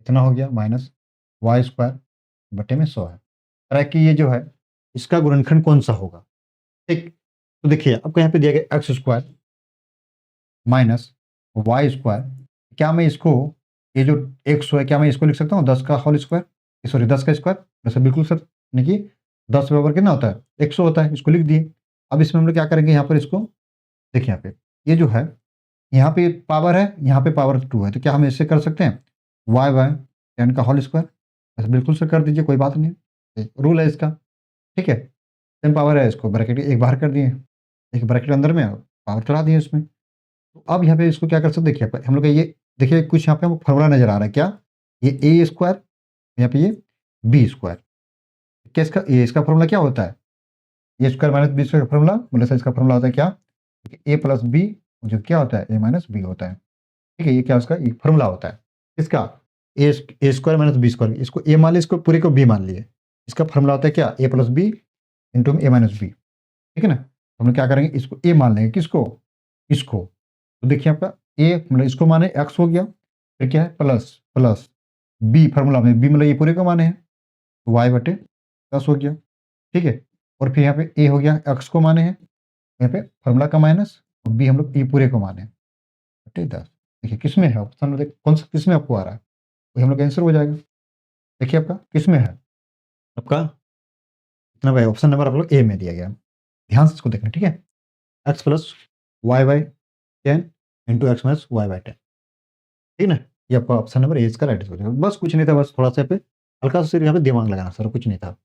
इतना हो गया -y² बटे में 100 है। कह रहा है कि ये जो है, इसका गुणनखंड कौन-सा होगा, ठीक। तो देखिए आपको यहाँ पे दिया गया x² माइनस y², क्या मैं इसको, ये जो 100 है, क्या मैं इसको लिख सकता हूँ 10 का होल स्क्वायर, सॉरी 10 का स्क्वायर, वैसे बिल्कुल सर, यानी कि 10 बराबर कितना होता है 100 होता है, इसको लिख दिए। अब इसमें हम लोग क्या करेंगे, यहाँ पर इसको देखिए, यहाँ पे ये जो है, यहाँ पे पावर है, यहाँ पे पावर 2 है, तो क्या हम ऐसे कर सकते हैं y/10 का होल स्क्वायर, ऐसे बिल्कुल से कर दीजिए, कोई बात नहीं, एक रूल है इसका, ठीक है। 10 पावर है, इसको ब्रैकेट एक बाहर कर दिए, एक ब्रैकेट अंदर में पावर चढ़ा दिए इसमें। तो अब यहाँ पे इसको क्या कर सकते हैं, देखिए हम लोग का ये देखिए कुछ यहाँ पे हमको फॉर्मूला नज़र आ रहा है, क्या ये a², यहाँ पे ये b², क्या इसका, ये इसका फॉर्मूला क्या होता है, a² - b² का फॉर्मूला, मतलब सर इसका फॉर्मूला होता है क्या, a + b जो क्या होता है a - b होता है, ठीक है। ये क्या उसका एक फॉर्मूला होता है, इसका a² - b², इसको a मान लिया, इसको पूरे को b मान लिए, इसका फॉर्मूला होता है क्या a + b × a - b, ठीक है ना। तो हम लोग क्या करेंगे, इसको a मान लेंगे, किसको, इसको। तो देखिए आपका a मतलब इसको माने x हो गया, फिर क्या है प्लस प्लस b, फॉर्मूला में b मतलब ये पूरे को माने हैं, तो y/10 हो गया, ठीक है। और फिर यहाँ पे a हो गया, x को माने हैं, यहाँ पे फॉर्मूला का माइनस, और b हम लोग ये पूरे को माने हैं, बटे 10। देखिए किसमें है ऑप्शन में, कौन सा किसमें आपको आ रहा है, वही हम लोग का आंसर हो जाएगा। देखिए आपका किसमें है, आपका कितना भाई, ऑप्शन नंबर आप लोग ए में दिया गया, ध्यान से इसको देखना, ठीक है। x + y/10 × x - y/10, ठीक है ना। ये आपका ऑप्शन नंबर ए इसका राइट हो जाएगा। बस कुछ नहीं था, बस थोड़ा-सा पे हल्का सा सिर्फ यहाँ पे दिमाग लगाना सर, कुछ नहीं था।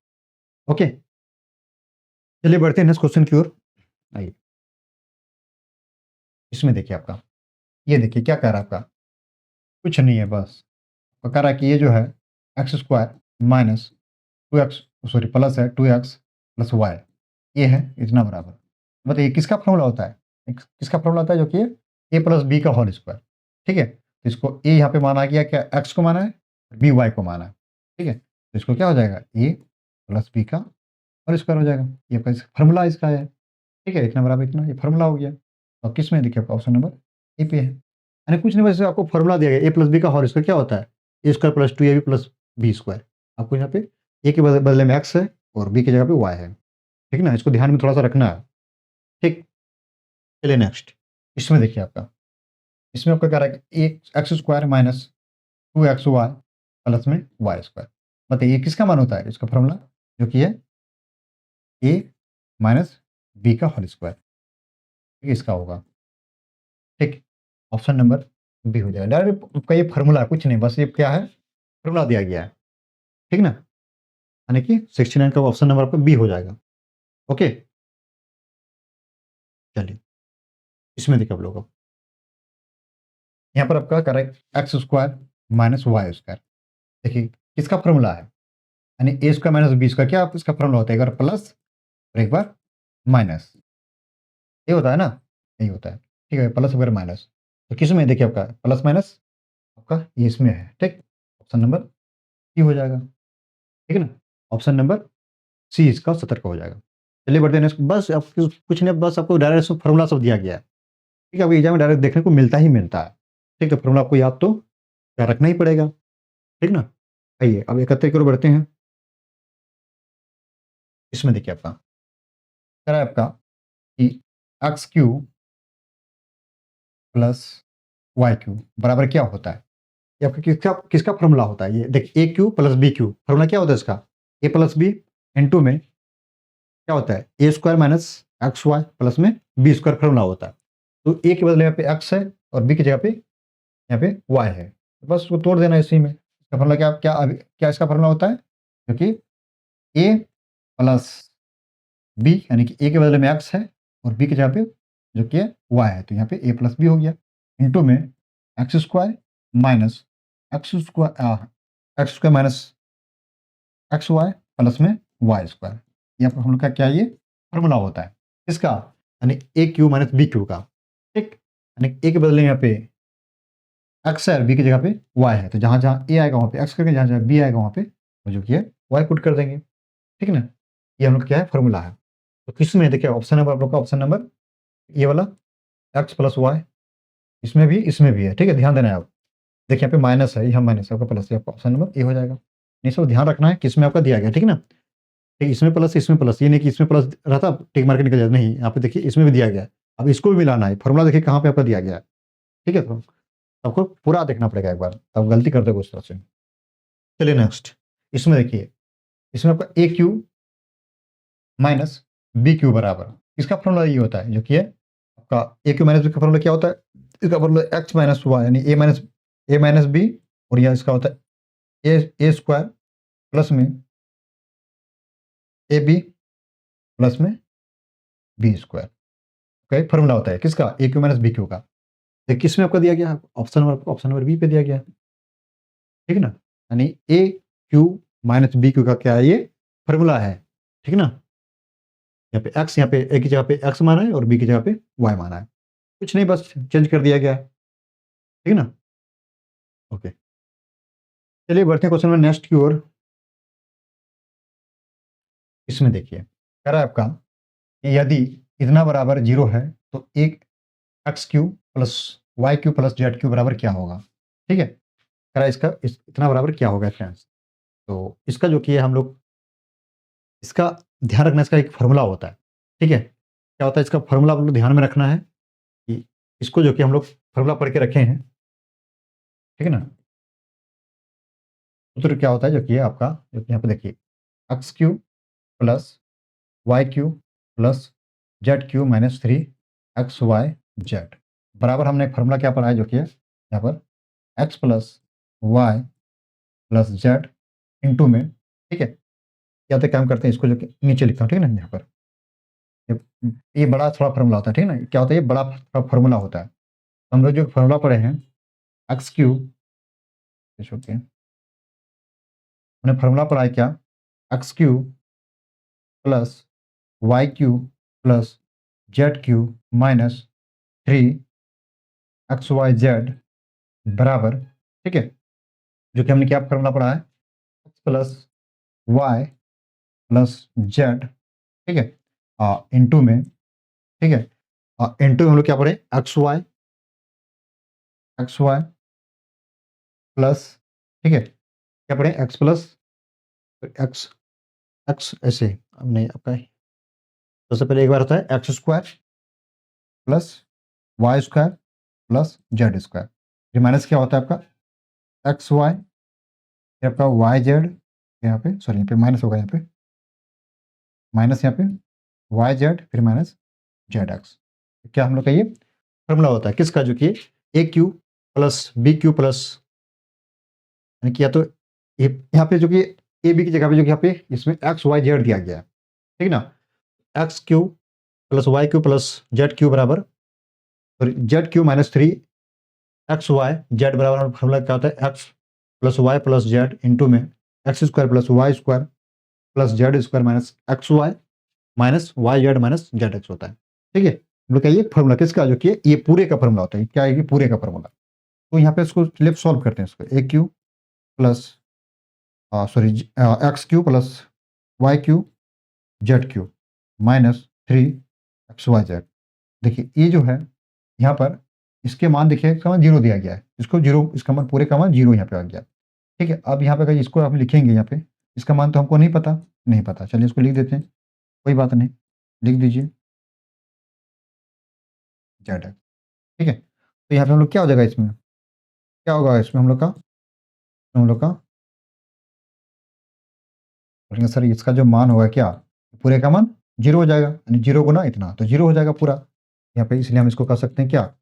ओके, चलिए बढ़ते हैं नेक्स्ट क्वेश्चन की ओर। आइए, इसमें देखिए आपका, ये देखिए क्या कह रहा है आपका, कुछ नहीं है बस। वो कह रहा है कि ये जो है x square minus 2x, sorry plus है 2x प्लस वाई, ये है इतना बराबर। बताइए किसका फॉर्मूला होता है? किसका फॉर्मूला होता है? जो कि ए प्लस बी का होल स्क्वायर। ठीक है, तो इसको ए यहाँ पे माना गया, क्या एक्स को माना है, बी वाई को माना है। ठीक है, तो इसको क्या हो जाएगा, ए प्लस बी का होल स्क्वायर हो जाएगा। ये आपका फॉर्मूला इसका है। ठीक है, इतना बराबर इतना, ये फॉर्मूला हो गया। और किस में देखिए आपका ऑप्शन नंबर ए पे है, यानी कुछ नहीं, बस आपको फॉर्मूला दिया गया, ए प्लस बी का होल स्क्वायर क्या होता है, ए square plus 2ab plus B square. आपको यहाँ पे ए के बदले में एक्स है और बी की जगह पे वाई है। ठीक है ना, इसको ध्यान में थोड़ा सा रखना है। ठीक, चलिए नेक्स्ट, इसमें देखिए आपका, इसमें आपका कह रहा है कि एक x square minus 2xy plus में वाई स्क्वायर। बताइए ये किसका मान होता है, इसका फॉर्मूला जो कि है ए माइनस बी का होल स्क्वायर। ठीक है, इसका होगा। ठीक, ऑप्शन नंबर बी हो जाएगा। डायरेक्ट आपका ये फॉर्मूला है, कुछ नहीं, बस ये क्या है, फॉर्मूला दिया गया है। ठीक ना, यानी कि 69 का ऑप्शन नंबर आपका बी हो जाएगा। ओके, चलिए इसमें देखिए आप लोग, यहाँ पर आपका correct x square minus y square. देखिए किसका फॉर्मूला है, यानी a square minus b square, क्या इसका फॉर्मूला होता है, एक बार प्लस और एक बार माइनस, ये होता है ना, यही होता है। ठीक है, प्लस वगैरह माइनस, तो किस में देखिए आपका प्लस माइनस, आपका ये इसमें है। ठीक, ऑप्शन नंबर सी हो जाएगा। ठीक है ना, ऑप्शन नंबर सी इसका 70 का हो जाएगा। चलिए बढ़ते हैं नेक्स्ट, बस आपको कुछ नहीं, बस आपको डायरेक्ट फॉर्मूला सब दिया गया है। ठीक है, अब एग्जाम में डायरेक्ट देखने को मिलता ही मिलता है। ठीक है, फॉर्मूला आपको याद तो क्या रखना ही पड़ेगा। ठीक ना, आइए अब 71 की ओर बढ़ते हैं। इसमें देखिए आपका कह रहा है आपका कि x cube plus y cube बराबर क्या होता है। ये आपका किसका किसका फॉर्मूला होता है, ये देखिए A cube plus B cube, formula क्या होता है इसका, ए प्लस बी इंटू में क्या होता है, ए square minus x Y plus में बी स्क्वायर फॉर्मूला होता है। तो ए के बदले यहाँ पे एक्स है और बी की जगह पे यहाँ पे वाई है, तो बस वो तोड़ देना इसी में। इसका फॉर्मूला क्या क्या क्या इसका फॉर्मूला होता है, क्योंकि ए प्लस बी, यानी कि ए के बदले में एक्स है और बी की जगह पे जो कि है वाई है, तो यहाँ पे ए प्लस बी हो गया, इंटू में x square minus x square minus x Y plus में वाई स्क्वायर। यहाँ पर हम लोग का क्या ये फॉर्मूला होता है इसका, यानी a cube minus b cube का। ठीक, यानी ए के बदले यहाँ पे एक्स है और बी की जगह पे वाई है, तो जहाँ जहाँ ए आएगा वहाँ पे एक्स करके, जहाँ जहाँ बी आएगा वहाँ पे वो जो कि है वाई पुट कर देंगे। ठीक है ना, ये हम लोग क्या है फॉर्मूला है। तो किस में देखिए ऑप्शन नंबर आप लोग का, ऑप्शन नंबर ये वाला एक्स प्लस वाई, इसमें भी है। ठीक है, ध्यान देना है आप, देखिए यहाँ पे माइनस है, यहाँ माइनस है, आपका प्लस है, आपका ऑप्शन नंबर ए हो जाएगा। नहीं सब ध्यान रखना है किस में आपका दिया गया। ठीक है ना, ठीक, इसमें प्लस इसमें प्लस, ये नहीं कि इसमें प्लस रहता टिक मार के निकल जाता, नहीं यहाँ पे देखिए इसमें भी दिया गया है। अब इसको भी मिलाना है, फॉर्मूला देखिए कहाँ पे आपका दिया गया है। ठीक है, तो आपको पूरा देखना पड़ेगा एक बार, तब गलती करते हो उस तरह से। चलिए नेक्स्ट, इसमें देखिए, इसमें आपका ए क्यू माइनस बी क्यू बराबर, इसका फॉर्मूला ये होता है जो कि है आपका ए क्यू माइनस बी का फॉर्मूला क्या होता है, इसका फॉर्मूला एक्स माइनस वाई, यानी ए माइनस बी, और यह इसका होता है ए स्क्वायर प्लस में ए बी प्लस में बी स्क्वायर का एक फॉर्मूला होता है, किसका, ए क्यू माइनस बी क्यू का। तो किस में आपका दिया गया, ऑप्शन नंबर बी पे दिया गया। ठीक है ना, यानी a cube minus b cube का क्या है, ये फॉर्मूला है। ठीक है ना, यहाँ पे एक्स, यहाँ पे ए की जगह पे एक्स माना है और बी की जगह पे वाई माना है, कुछ नहीं बस चेंज कर दिया गया है। ठीक है ना, ओके, चलिए बढ़ते हैं क्वेश्चन में नेक्स्ट की ओर। इसमें देखिए कह रहा है आपका कि यदि इतना बराबर जीरो है तो एक x cube plus Y cube plus Z cube बराबर क्या होगा। ठीक है, कह रहा है इतना बराबर क्या होगा फ्रेंड्स। तो इसका जो कि है हम लोग, इसका ध्यान रखना, इसका एक फॉर्मूला होता है। ठीक है, क्या होता है इसका फॉर्मूला, आप लोग ध्यान में रखना है कि इसको जो कि हम लोग फॉर्मूला पढ़ के रखे हैं। ठीक है ना, सूत्र क्या होता है जो कि है आपका, जो कि यहाँ पे देखिए x cube plus Y cube plus Z cube minus 3 x y z बराबर, हमने एक फॉर्मूला क्या पढ़ा है जो कि है यहाँ पर x plus Y plus Z into में। ठीक है, या तो काम करते हैं, इसको जो कि नीचे लिखता हूँ। ठीक है ना, यहाँ पर ये बड़ा थोड़ा फार्मूला होता है, ठीक है ना? क्या होता है, ये बड़ा थोड़ा फार्मूला होता है। हम लोग जो फार्मूला पढ़े हैं एक्स क्यूब, ओके, हमने फार्मूला पढ़ा है क्या, x cube plus y cube plus z cube minus 3 XYZ बराबर, ठीक है, जो कि हमने क्या फार्मूला पढ़ा है, x plus Y plus z, ठीक है, इनटू में, ठीक है, इनटू हम लोग क्या पढ़े, एक्स वाई प्लस, ठीक है, क्या पढ़े, एक्स प्लस एक्स एक्स ऐसे, अब नहीं आपका सबसे पहले एक बार होता है x square plus Y square plus Z square, ये माइनस क्या होता है आपका एक्स वाई, आपका वाई जेड, यहाँ पे सॉरी यहाँ पे माइनस होगा, यहाँ पे माइनस, यहाँ पे वाई जेड फिर माइनस जेड एक्स। क्या हम लोग का ये फॉर्मूला होता है किसका, जो कि A cube plus B cube plus, यानी कि या तो यहाँ पे जो कि ए बी की जगह पे जो कि यहाँ पे इसमें एक्स वाई जेड दिया गया है, ठीक है ना, X cube plus Y cube plus Z cube बराबर Z cube minus 3 XY Z बराबर फॉर्मूला क्या होता है, x plus Y plus Z into में x square plus Y square plus Z square minus XY minus Y Z minus Z X होता है, ठीक है। हम लोग का ये फॉर्मूला किसका, जो कि ये पूरे का फॉर्मूला होता है, क्या है, ये पूरे का फॉर्मूला। तो यहाँ पे इसको लेफ्ट सॉल्व करते हैं, इसको A cube plus sorry X cube plus Y cube Z cube minus 3 XYZ। देखिए ये जो है यहाँ पर इसके मान देखिए, इसका मान 0 दिया गया है, इसको 0, इसका मान पूरे का मान 0 यहाँ पे आ गया, ठीक है। अब यहाँ पे अगर इसको आप लिखेंगे, यहाँ पे इसका मान तो हमको नहीं पता, चलिए इसको लिख देते हैं, कोई बात नहीं, लिख दीजिए जेड है, ठीक है। तो यहाँ पे हम लोग क्या हो जाएगा, इसमें क्या होगा, इसमें हम लोग का बोलेंगे सर इसका जो मान होगा क्या, पूरे का मान 0 हो जाएगा, यानी 0 गुना इतना, तो 0 हो जाएगा पूरा यहाँ पे, इसलिए हम इसको कर सकते हैं क्या,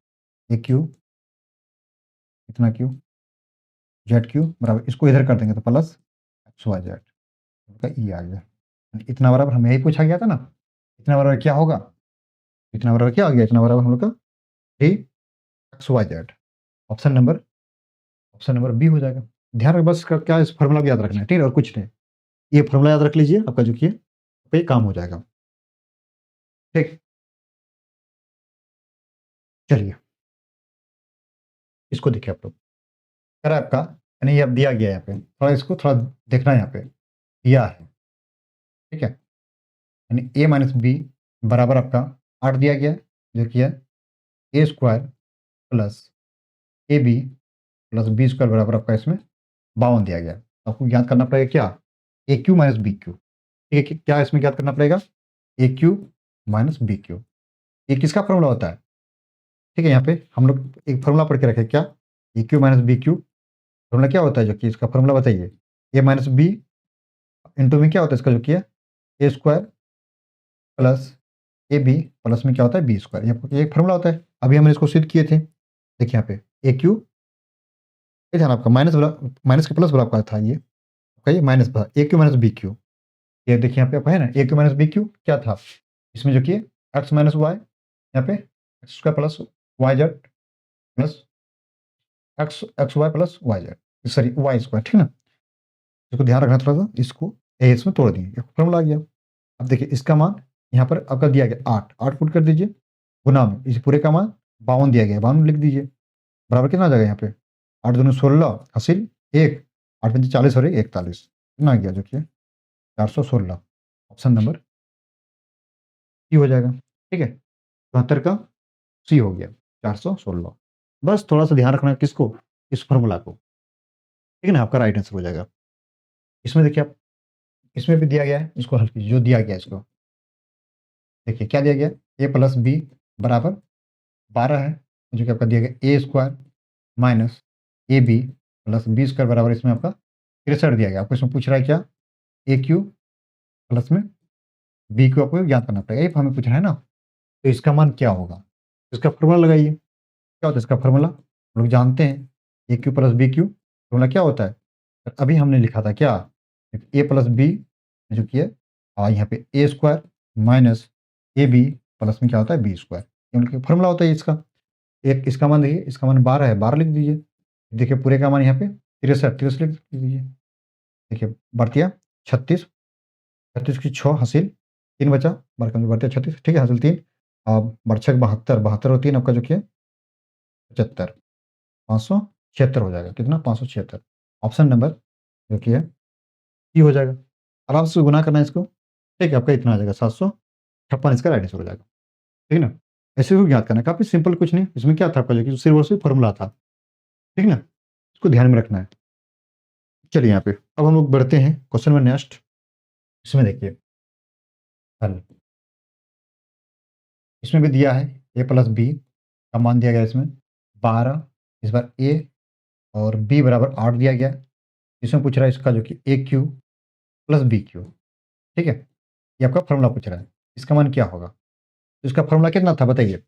ए क्यू इतना क्यू जेड क्यू बराबर, इसको इधर कर देंगे तो प्लस XYZ का ई आ गया, इतना बराबर हमें यही पूछा गया था ना, इतना बराबर क्या होगा, इतना बराबर क्या आ गया, इतना बराबर हम लोग का 3 XYZ, ऑप्शन नंबर बी हो जाएगा। ध्यान रख बस क्या इस फॉर्मूला को याद रखना है, ठीक है, और कुछ नहीं, ये फॉर्मूला याद रख लीजिए, आपका जो कि पे काम हो जाएगा, ठीक। चलिए इसको देखिए आप लोग, कह रहा है आपका, यानी ये अब दिया गया है यहाँ पे, थोड़ा इसको थोड़ा देखना है, यहाँ पे दिया है, ठीक है, यानी ए माइनस बी बराबर आपका 8 दिया गया है, जो कि है ए square plus A B plus B square बराबर आपका इसमें 52 दिया गया है। आपको ज्ञात करना पड़ेगा क्या, a cube minus b Q, ठीक है, क्या इसमें ज्ञात करना पड़ेगा, ए क्यू माइनस बी क्यू, ये किसका फॉर्मूला होता है, ठीक है। यहाँ पे हम लोग एक फॉर्मूला पढ़ के रखे क्या, a cube minus b cube formula क्या होता है, जो कि इसका फॉर्मूला बताइए, ए माइनस बी इंटू में क्या होता है इसका, जो कि है ए square plus A B plus में क्या होता है बी स्क्वायर, ये एक फॉर्मूला होता है, अभी हमने इसको सिद्ध किए थे। देखिए यहाँ पे ए क्यू, ये था ना आपका माइनस के प्लस बराबर था, ये आपका ये माइनस ए क्यू माइनस बी क्यू, ये देखिए यहाँ पे आपका है ना ए क्यू माइनस बी क्यू क्या था, इसमें जो कि एक्स माइनस वाई, यहाँ पे x square plus y z plus x x Y plus y z, sorry y square, ठीक है ना, इसको ध्यान रखना थोड़ा सा, इसको ए इसमें तोड़ दिए, फॉर्मूला आ गया। अब देखिए इसका मान यहाँ पर आपका दिया गया 8, 8 पुट कर दीजिए, गुना में इस पूरे का मान 52 दिया गया, 52 लिख दीजिए, बराबर कितना आ जाएगा यहाँ पे, 8 दूनी 16 हासिल 1, 8 पंजे 40 और 41, कितना आ गया, जो कि 416, ऑप्शन नंबर सी हो जाएगा, ठीक है, 72 का सी हो गया 416। बस थोड़ा सा ध्यान रखना है किसको, इस फॉर्मूला को, ठीक है ना, आपका राइट आंसर हो जाएगा। इसमें देखिए आप, इसमें भी दिया गया है, इसको हल कीजिए, जो दिया गया है इसको देखिए क्या दिया गया, ए प्लस बी बराबर 12 है, जो कि आपका दिया गया a square minus a B plus B square बराबर इसमें आपका 63 दिया गया। आपको इसमें पूछ रहा है क्या, ए क्यू प्लस में बी क्यू आपको याद करना पड़ेगा, ये हमें पूछ रहा है ना, तो इसका मान क्या होगा, इसका फॉर्मूला लगाइए, क्या होता है इसका फॉर्मूला, हम लोग जानते हैं a cube plus B cube formula क्या होता है, अभी हमने लिखा था क्या, ए प्लस बी जो कि है यहाँ पे a square minus a B plus में क्या होता है बी स्क्वायर, क्योंकि फॉर्मूला होता है इसका। एक इसका मान देखिए, इसका मान 12 है, 12 लिख दीजिए। देखिए पूरे का मान यहाँ पे 63, 33 लिख दीजिए। देखिए बढ़तिया 36, 36 की 6 हासिल 3 बचा, बरकम बढ़तिया 36, ठीक है, हासिल 3। अब बरछक 72, 72 और 3 आपका जो कि 75, 576 हो जाएगा। कितना? 576। ऑप्शन नंबर जो कि है ये हो जाएगा। आराम से गुना करना है इसको, ठीक है, आपका इतना आ जाएगा 756, इसका राइट आंसर हो जाएगा। ठीक है ना? ऐसे ही याद करना है, काफ़ी सिंपल, कुछ नहीं। इसमें क्या था आपका जो कि सिर्फ और सिर्फ फॉर्मूला था। ठीक है ना? इसको ध्यान में रखना है। चलिए यहाँ पे अब हम लोग बढ़ते हैं क्वेश्चन में नेक्स्ट। इसमें देखिए हल, इसमें भी दिया है ए प्लस बी का मान दिया गया इसमें 12, इस बार ए और बी बराबर 8 दिया गया। इसमें पूछ रहा है इसका जो कि A cube plus B Q, ठीक है, ये आपका फॉर्मूला पूछ रहा है, इसका मान क्या होगा। तो इसका फॉर्मूला कितना था बताइए।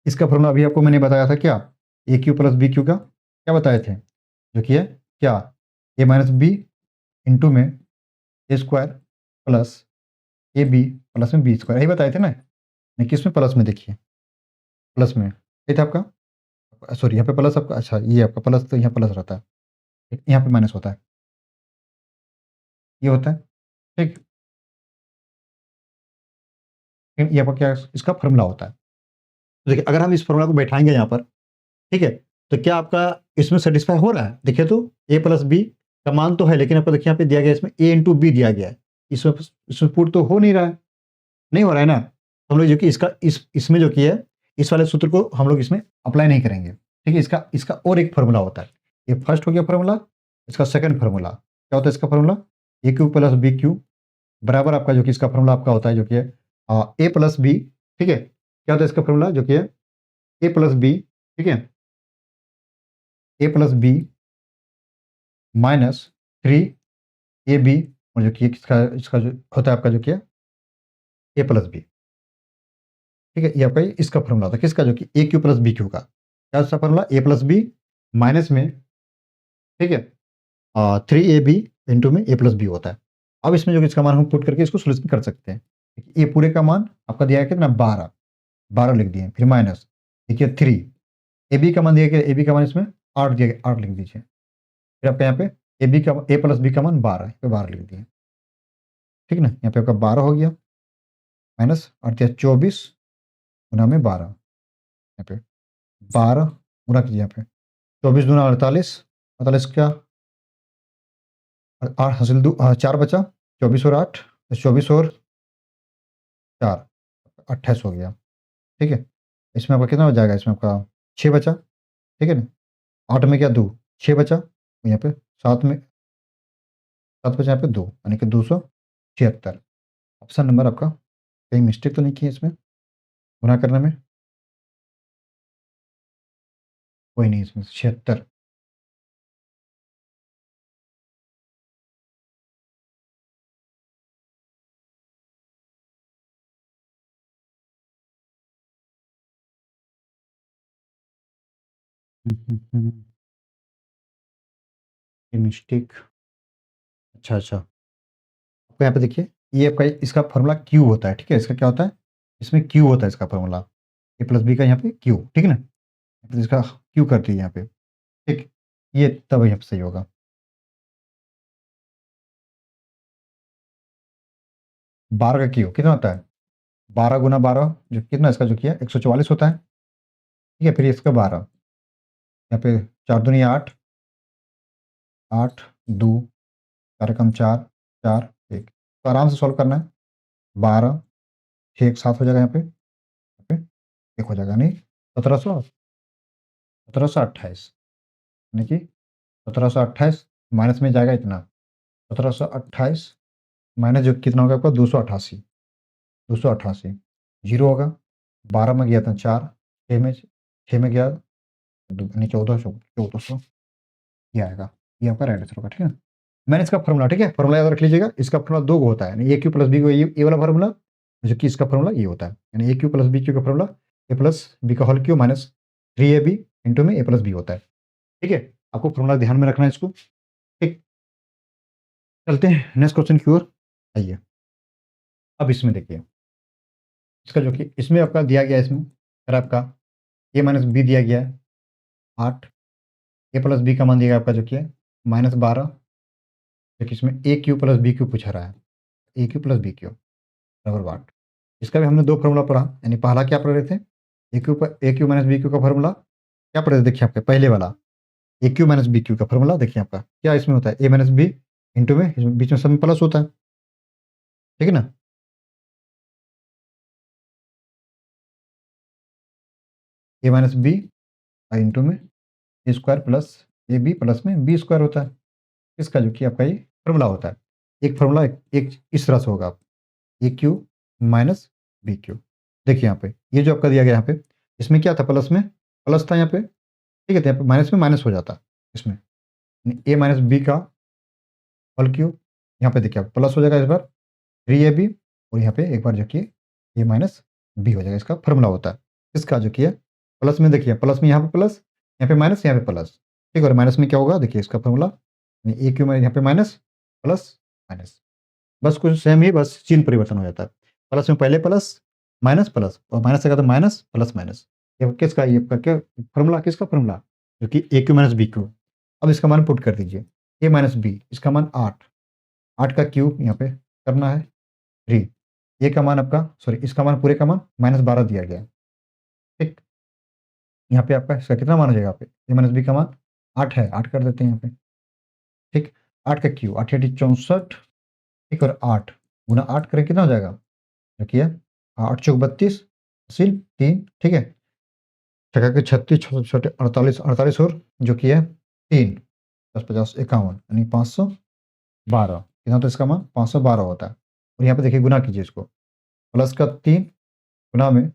इसका फॉर्मूला अभी आपको मैंने बताया था क्या, a cube plus B cube का क्या बताए थे, जो कि है क्या, ए माइनस बी इंटू में a square plus A B plus में बी स्क्वायर, यही बताए थे ना। नहीं किस में, प्लस में, देखिए प्लस में ये था आपका, सॉरी यहाँ पे प्लस आपका, अच्छा ये आपका प्लस, तो यहाँ प्लस रहता है, यहाँ पे माइनस होता है, ये होता है, ठीक। ये आपका क्या, इसका फॉर्मूला होता है। तो देखिए अगर हम इस फॉर्मूला को बैठाएंगे यहाँ पर, ठीक है, तो क्या आपका इसमें सेटिस्फाई हो रहा है। देखिए तो ए प्लस बी का मान तो है, लेकिन आपको देखिए यहाँ पे दिया गया, इसमें ए इंटू बी दिया गया है, इसमें इसमें पुट तो हो नहीं रहा है, नहीं हो रहा है ना। तो हम लोग जो कि इसका इसमें जो कि है, इस वाले सूत्र को हम लोग इसमें अप्लाई नहीं करेंगे, ठीक है। इसका इसका और एक फॉर्मूला होता है, ये फर्स्ट हो गया फॉर्मूला, इसका सेकंड फॉर्मूला क्या होता है, इसका फॉर्मूला ए क्यू प्लस बी क्यू बराबर आपका जो कि इसका फॉर्मूला आपका होता है जो कि है ए प्लस बी, ठीक है, क्या होता है इसका फॉर्मूला जो कि है ए प्लस बी, ठीक है, a plus B minus 3 AB, और जो कि इसका इसका जो होता है आपका जो कि है ए प्लस बी, ठीक है, ये आपका इसका फॉर्मूला होता है किसका, जो कि A cube plus B cube का, क्या उसका formula a plus B minus में, ठीक है, 3AB इंटू में ए प्लस बी होता है। अब इसमें जो कि इसका मान हम पुट करके इसको सोल्यूशन कर सकते हैं। ये पूरे का मान आपका दिया है कितना, 12, 12 लिख दिए, फिर माइनस देखिए 3, ए बी का मान दिया गया, ए बी का मान इसमें 8 दिया गया, 8 लिख दीजिए, फिर आपका यहाँ पे ए बी का ए प्लस बी का मान 12 है, 12 लिख दिए, ठीक है ना। यहाँ पे आपका 12 हो गया, माइनस 8 × 24 गुना में 12, यहाँ पे 12 गुना कीजिए, यहाँ पे 24 दूना 48, 48 क्या, 8 हासिल 4 बचा, 24 और 8, 24 और 4, 28 हो गया, ठीक है। इसमें आपका कितना हो जाएगा, इसमें आपका 6 बचा, ठीक है ना। 8 में क्या 2, 6 बचा, तो यहाँ पे 7 में 7 बचा, यहाँ पे 2, यानी कि 276। ऑप्शन नंबर आपका, कहीं मिस्टेक तो नहीं की है इसमें गुना करने में, कोई नहीं, इसमें 76। ये मिस्टेक, अच्छा अच्छा, आपको यहाँ पे देखिए, ये आपका इसका फॉर्मूला क्यू होता है, ठीक है, इसका क्या होता है, इसमें क्यू होता है इसका फॉर्मूला, ए प्लस बी का यहाँ पे क्यू, ठीक है ना, तो इसका क्यू कर दिए यहाँ पे, ठीक, ये तब यहाँ पे सही होगा। 12 का क्यू कितना होता है, 12 गुना 12 जो कितना, इसका जो किया 144 होता है, ठीक है, फिर इसका 12, यहाँ पे 4 दूनी 8, 8 2 4 कम 4, 4 1, तो आराम से सॉल्व करना है, 12 6 एक साथ हो जाएगा, यहाँ पे एक हो जाएगा, नहीं 1728, यानी कि 1728 माइनस में जाएगा इतना, 1728 माइनस जो कितना होगा आपका 288, 288 जीरो होगा, 12 में गया था 4, 6 में गया यानी 1400 ये आएगा, ये आपका राइट आंसर होगा, ठीक है। मैंने इसका फॉर्मूला, ठीक है, फॉर्मूला याद रख लीजिएगा, इसका फॉर्मूला 2 होता है, यानी ए क्यू प्लस बी को ये वाला फॉर्मूला, जो कि इसका फॉर्मूला ये होता है, यानी a cube plus B cube का फॉर्मूला ए प्लस बी का whole cube minus 3AB into में ए प्लस बी होता है, ठीक है। आपको फॉर्मूला ध्यान में रखना है इसको, ठीक। चलते हैं नेक्स्ट क्वेश्चन की ओर, आइए। अब इसमें देखिए इसका जो कि इसमें आपका दिया गया है, इसमें अगर आपका ए माइनस बी दिया गया है 8, ए प्लस बी का मान दिया गया आपका जो कि है -12, जो कि इसमें ए क्यू प्लस बी क्यू पूछा रहा है, ए क्यू प्लस बी क्यू बराबर 8। इसका भी हमने 2 फॉर्मूला पढ़ा, यानी पहला क्या पढ़ रहे थे, ए क्यू माइनस बी क्यू का फॉर्मूला क्या पढ़े थे, देखिए आपके पहले वाला ए क्यू माइनस बी क्यू का फॉर्मूला देखिए आपका क्या इसमें होता है, ए माइनस बी इंटू में इसमें बीच में सब में प्लस होता है, ठीक है ना। ए माइनस बी इंटू में a square plus A B plus में बी स्क्वायर होता है, इसका जो कि आपका ये फॉर्मूला होता है। एक फॉर्मूला एक इस तरह से होगा, ए क्यू माइनस बी क्यू। देखिए यहाँ पे ये जो आपका दिया गया यहाँ पे, इसमें क्या था, प्लस में प्लस था यहाँ पे, ठीक है, तो यहाँ पे माइनस में माइनस हो जाता इसमें, ए माइनस बी का होल क्यूब, यहाँ पे देखिए आप प्लस हो जाएगा इस बार 3ab, और यहाँ पे एक बार जो कि ए माइनस बी हो जाएगा, इसका फॉर्मूला होता है। इसका जो कि है प्लस में देखिए, प्लस में यहाँ पे प्लस, यहाँ पे माइनस, यहाँ पे प्लस, ठीक है, और माइनस में क्या होगा देखिए इसका फॉर्मूला, ए क्यू में यहाँ पे माइनस प्लस माइनस, बस कुछ सेम ही, बस चिन्ह परिवर्तन हो जाता है। प्लस में पहले प्लस माइनस प्लस, और माइनस का तो माइनस प्लस माइनस, ये किसका, ये आपका क्या फॉर्मूला, किसका फॉर्मूला, जो कि A cube minus b Q. अब इसका मान पुट कर दीजिए, ए माइनस बी, इसका मान 8, 8 का क्यूब यहाँ पे करना है 3, ए का मान आपका, सॉरी इसका मान पूरे का मान -12 दिया गया है, ठीक। यहाँ पे आपका इसका कितना मान हो जाएगा, यहाँ पे ए माइनस बी का मान 8 है, 8 कर देते हैं यहाँ पे, ठीक। 8 का क्यूब 8 8 64, ठीक, और 8 गुना 8 करें कितना हो जाएगा, देखिए 8 चौक 32 अस्सी 3, ठीक है, छक्का के 36 छोटे 48 48 और जो कि है 3 10 50 51 यानी 512, कितना तो इसका मान 512 होता है। और यहाँ पे देखिए गुना कीजिए इसको, प्लस का 3 गुना में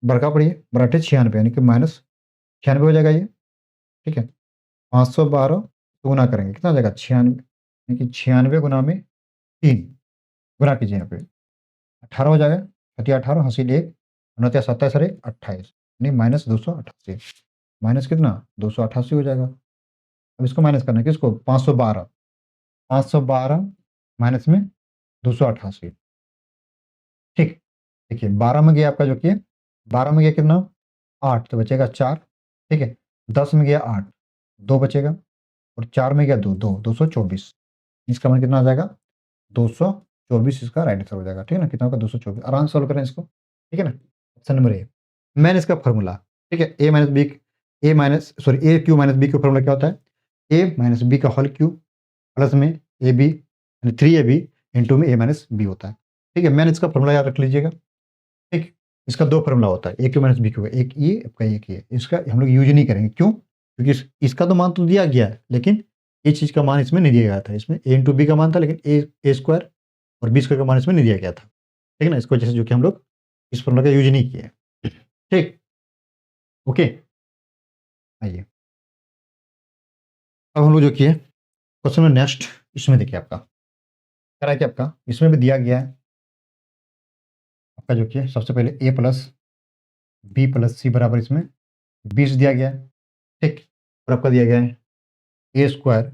बड़का पढ़िए बराटे 96 यानी कि -96 हो जाएगा ये, ठीक है। 512 तो गुना करेंगे कितना हो जाएगा 96, यानी कि 96 गुना में 3 गुना कीजिए यहाँ पे 18 हो जाएगा, 18 हासिल 1 29 27 और 1 28 यानी -288, माइनस कितना 288 हो जाएगा। अब इसको माइनस करना है किसको, 512, 512 माइनस में 288, ठीक। देखिए 12 में गया आपका जो कि 12 में गया कितना 8, तो बचेगा 4, ठीक है। 10 में गया 8, 2 बचेगा, और 4 में गया 2 2 224, इसका मान कितना आ जाएगा 224, इसका राइट आंसर हो जाएगा, ठीक है ना। कितना होगा 224, आराम से सॉल्व करें इसको, ठीक है ना। ऑप्शन नंबर ए, मैंने इसका फॉर्मूला, ठीक है, ए माइनस बी, ए माइनस सॉरी ए क्यू माइनस बी का फॉर्मूला क्या होता है, ए माइनस बी का होल क्यूब प्लस में ए बी यानी 3ab इंटू में ए माइनस बी होता है, ठीक है। मैंने इसका फॉर्मूला याद रख लीजिएगा, ठीक। इसका 2 फॉर्मूला होता है, ए क्यू माइनस बी क्यू, एक ये आपका एक ये, इसका हम लोग यूज नहीं करेंगे, क्यों, क्योंकि इसका तो मान तो दिया गया है, लेकिन ये चीज़ का मान इसमें नहीं दिया गया था, इसमें ए इंटू बी का मान था, लेकिन ए स्क्वायर और बी स्क्वायर का मान इसमें नहीं दिया गया था, ठीक है ना। इसकी वजह से जो कि हम लोग इस फॉर्मूला का यूज नहीं किए, ठीक, ओके। आइए अब हम लोग जो किए क्वेश्चन में नेक्स्ट, इसमें देखिए आपका कह रहा है कि आपका इसमें भी दिया गया है आपका जो कि सबसे पहले ए प्लस बी प्लस सी बराबर इसमें 20 दिया गया है, ठीक, और आपका दिया गया है ए square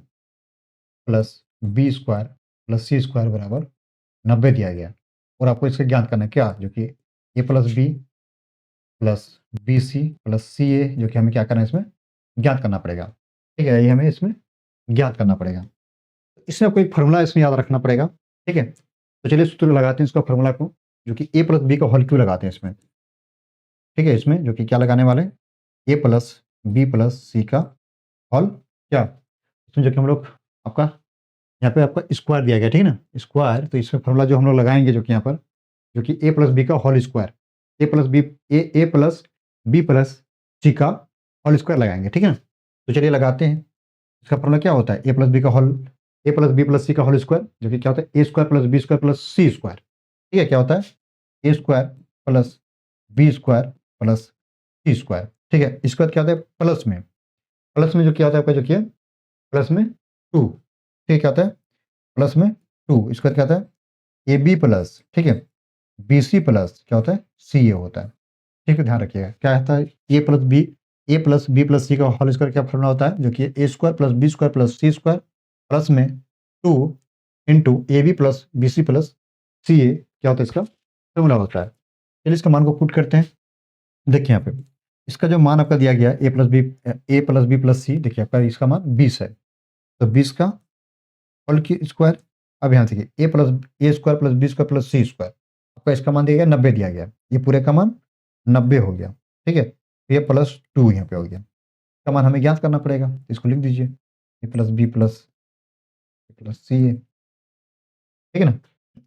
plus B square plus c square बराबर 90 दिया गया, और आपको इसका ज्ञात करना है क्या, जो कि a plus b plus b c plus c a, जो कि हमें क्या करना है इसमें ज्ञात करना पड़ेगा, ठीक है, ये हमें इसमें ज्ञात करना पड़ेगा। इसमें आपको एक फॉर्मूला इसमें याद रखना पड़ेगा, ठीक है। तो चलिए सूत्र लगाते हैं इसका फॉर्मूला को, जो कि ए प्लस बी का होल क्यों लगाते हैं इसमें, ठीक है। इसमें जो कि क्या लगाने वाले, ए प्लस बी प्लस सी का होल क्या, इसमें जो कि हम लोग आपका यहाँ पे आपका स्क्वायर दिया गया, ठीक है ना, स्क्वायर, तो इसमें फॉर्मूला जो हम लोग लगाएंगे जो कि यहाँ पर, जो कि ए प्लस बी का होल स्क्वायर, ए प्लस बी ए प्लस बी प्लस सी का होल स्क्वायर लगाएंगे, ठीक है ना। तो चलिए लगाते हैं, इसका फॉर्मूला क्या होता है, ए प्लस बी का whole, a plus b plus c का होल स्क्वायर, जो कि क्या होता है ए square plus B square plus c square, ठीक है, क्या होता है ए square plus B square plus c square, ठीक है। इसके बाद क्या होता है प्लस में, प्लस में जो क्या होता है आपका जो कि प्लस में 2, ठीक है, क्या होता है प्लस में 2, इसके बाद क्या होता है ए बी प्लस, ठीक है, बी सी प्लस क्या होता है सी ए होता है, ठीक है, ध्यान रखिएगा क्या होता है a plus b plus c का होल स्क्वायर क्या फॉर्मूला होता है, जो कि a square plus B square plus c square plus में 2 into a B plus b c plus c a क्या होता है इसका फॉर्मूला होता है। चलिए इसका मान को पुट करते हैं। देखिए यहाँ पे इसका जो मान आपका दिया गया a+b+c, देखिए आपका इसका मान 20 है, तो 20 का होल की स्क्वायर। अब यहाँ देखिए a² + b² + c², आपका इसका मान दिया गया 90 दिया गया, ये पूरे का मान 90 हो गया। ठीक है, तो ये +2 यहाँ पे हो गया, इसका मान हमें ज्ञात करना पड़ेगा, तो इसको लिख दीजिए a+b+c है। ठीक है ना,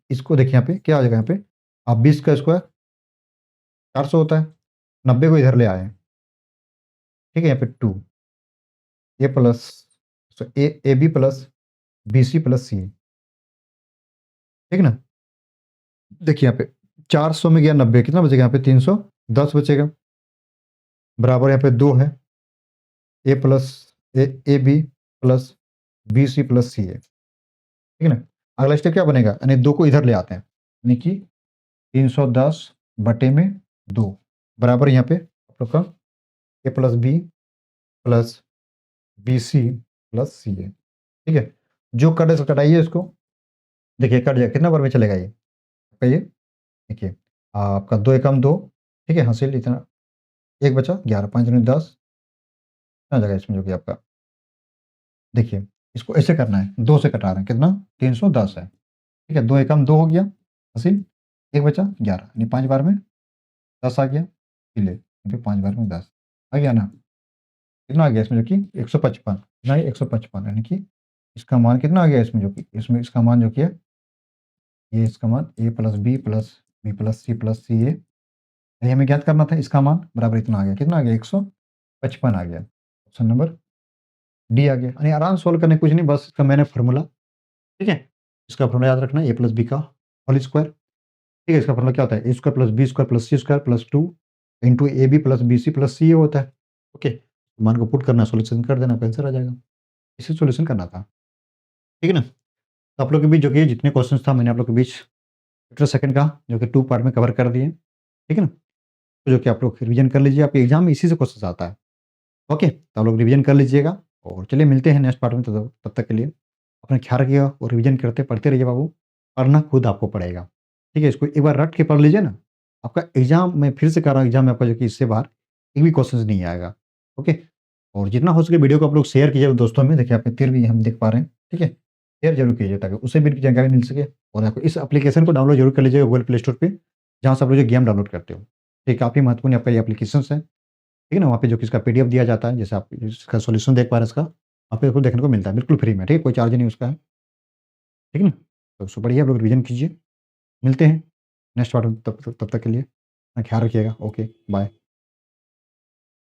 इसको देखिए यहाँ पे क्या आ जाएगा, यहाँ पे आप 20 का स्क्वायर 400 होता है, 90 को इधर ले आए। ठीक है, यहाँ पे 2 a plus A B plus b c plus c. ठीक है ना, देखिए यहाँ पे 400 में गया 90, कितना बचेगा यहाँ पे 310 बचेगा, बराबर यहाँ पे 2 है a plus A B plus b c plus c है। ठीक है ना, अगला स्टेप क्या बनेगा, यानी 2 को इधर ले आते हैं, यानी कि 310/2 बराबर यहाँ पे आप लोग का a plus b plus b c plus c है। ठीक है, जो कट है कटाइए इसको, देखिए कट जाएगा, कितना बार में चलेगा ये आपका, ये देखिए आपका 2 एकम 2। ठीक है, हासिल इतना, 1 बचा 11, 5 दूनी 10, कितना आ जाएगा इसमें जो कि आपका, देखिए इसको ऐसे करना है, 2 से कटा रहे हैं, कितना 310 है। ठीक है, 2 एकम 2 हो गया हासिल, 1 बचा 11, यानी 5 बार में 10 आ गया, ले यहाँ पे 5 बार में 10 आ गया ना, कितना आ गया इसमें जो कि 155, कितना है 155, यानी कि इसका मान कितना आ गया इसमें जो कि, इसमें इसका मान जो कि है ये, इसका मान a+b+b+c+c है, ये हमें ज्ञात करना था, इसका मान बराबर इतना आ गया, कितना आ गया 155 आ गया, ऑप्शन नंबर डी आ गया। यानी आराम सोल्व करने कुछ नहीं, बस इसका मैंने फार्मूला, ठीक है, इसका फार्मूला याद रखना है a+b का होल स्क्वायर। ठीक है, इसका फार्मूला क्या होता है, a² + b² + c² + 2 into a B plus b c plus c a होता है। ओके, मान को पुट करना, सोल्यूशन कर देना, आंसर आ जाएगा, इसे सोल्यूशन करना था। ठीक है ना, तो आप लोग के बीच जो कि जितने क्वेश्चन था मैंने आप लोग के बीच चैप्टर सेकंड का जो कि 2 पार्ट में कवर कर दिए। ठीक है ना, तो जो कि आप लोग रिवीजन कर लीजिए, आपके एग्जाम में इसी से क्वेश्चन आता है। ओके, तो आप लोग रिवीजन कर लीजिएगा, और चलिए मिलते हैं नेक्स्ट पार्ट में, तब तक के लिए अपना ख्याल रखिएगा और रिवीजन करते पढ़ते रहिए बाबू, पढ़ना खुद आपको पड़ेगा। ठीक है, इसको एक बार रट के पढ़ लीजिए ना, आपका एग्जाम में फिर से कर रहा हूँ, एग्जाम में आपका जो कि इससे बाहर एक भी क्वेश्चन नहीं आएगा। ओके, और जितना हो सके वीडियो को आप लोग शेयर कीजिए दोस्तों में, देखिए आपके तीर भी हम देख पा रहे हैं। ठीक है, शेयर जरूर कीजिए ताकि उसे भी जानकारी मिल सके, और आपको इस एप्लीकेशन को डाउनलोड जरूर कर लीजिएगा गूगल प्ले स्टोर पर, जहाँ से आप लोग जो गेम डाउनलोड करते हो। ठीक, काफ़ी महत्वपूर्ण आपका ये एप्लीकेशन है। ठीक है ना, वहाँ पे जो कि इसका पीडीएफ दिया जाता है, जैसे आप इसका सॉल्यूशन देख पा रहे हैं इसका, वहाँ पे आपको देखने को मिलता है बिल्कुल फ्री में। ठीक है, कोई चार्ज नहीं उसका है। ठीक है ना, तो उसको पढ़िए, आप लोग रिवीजन कीजिए, मिलते हैं नेक्स्ट पार्ट में, तब तक के लिए अपना ख्याल रखिएगा। Okay, bye.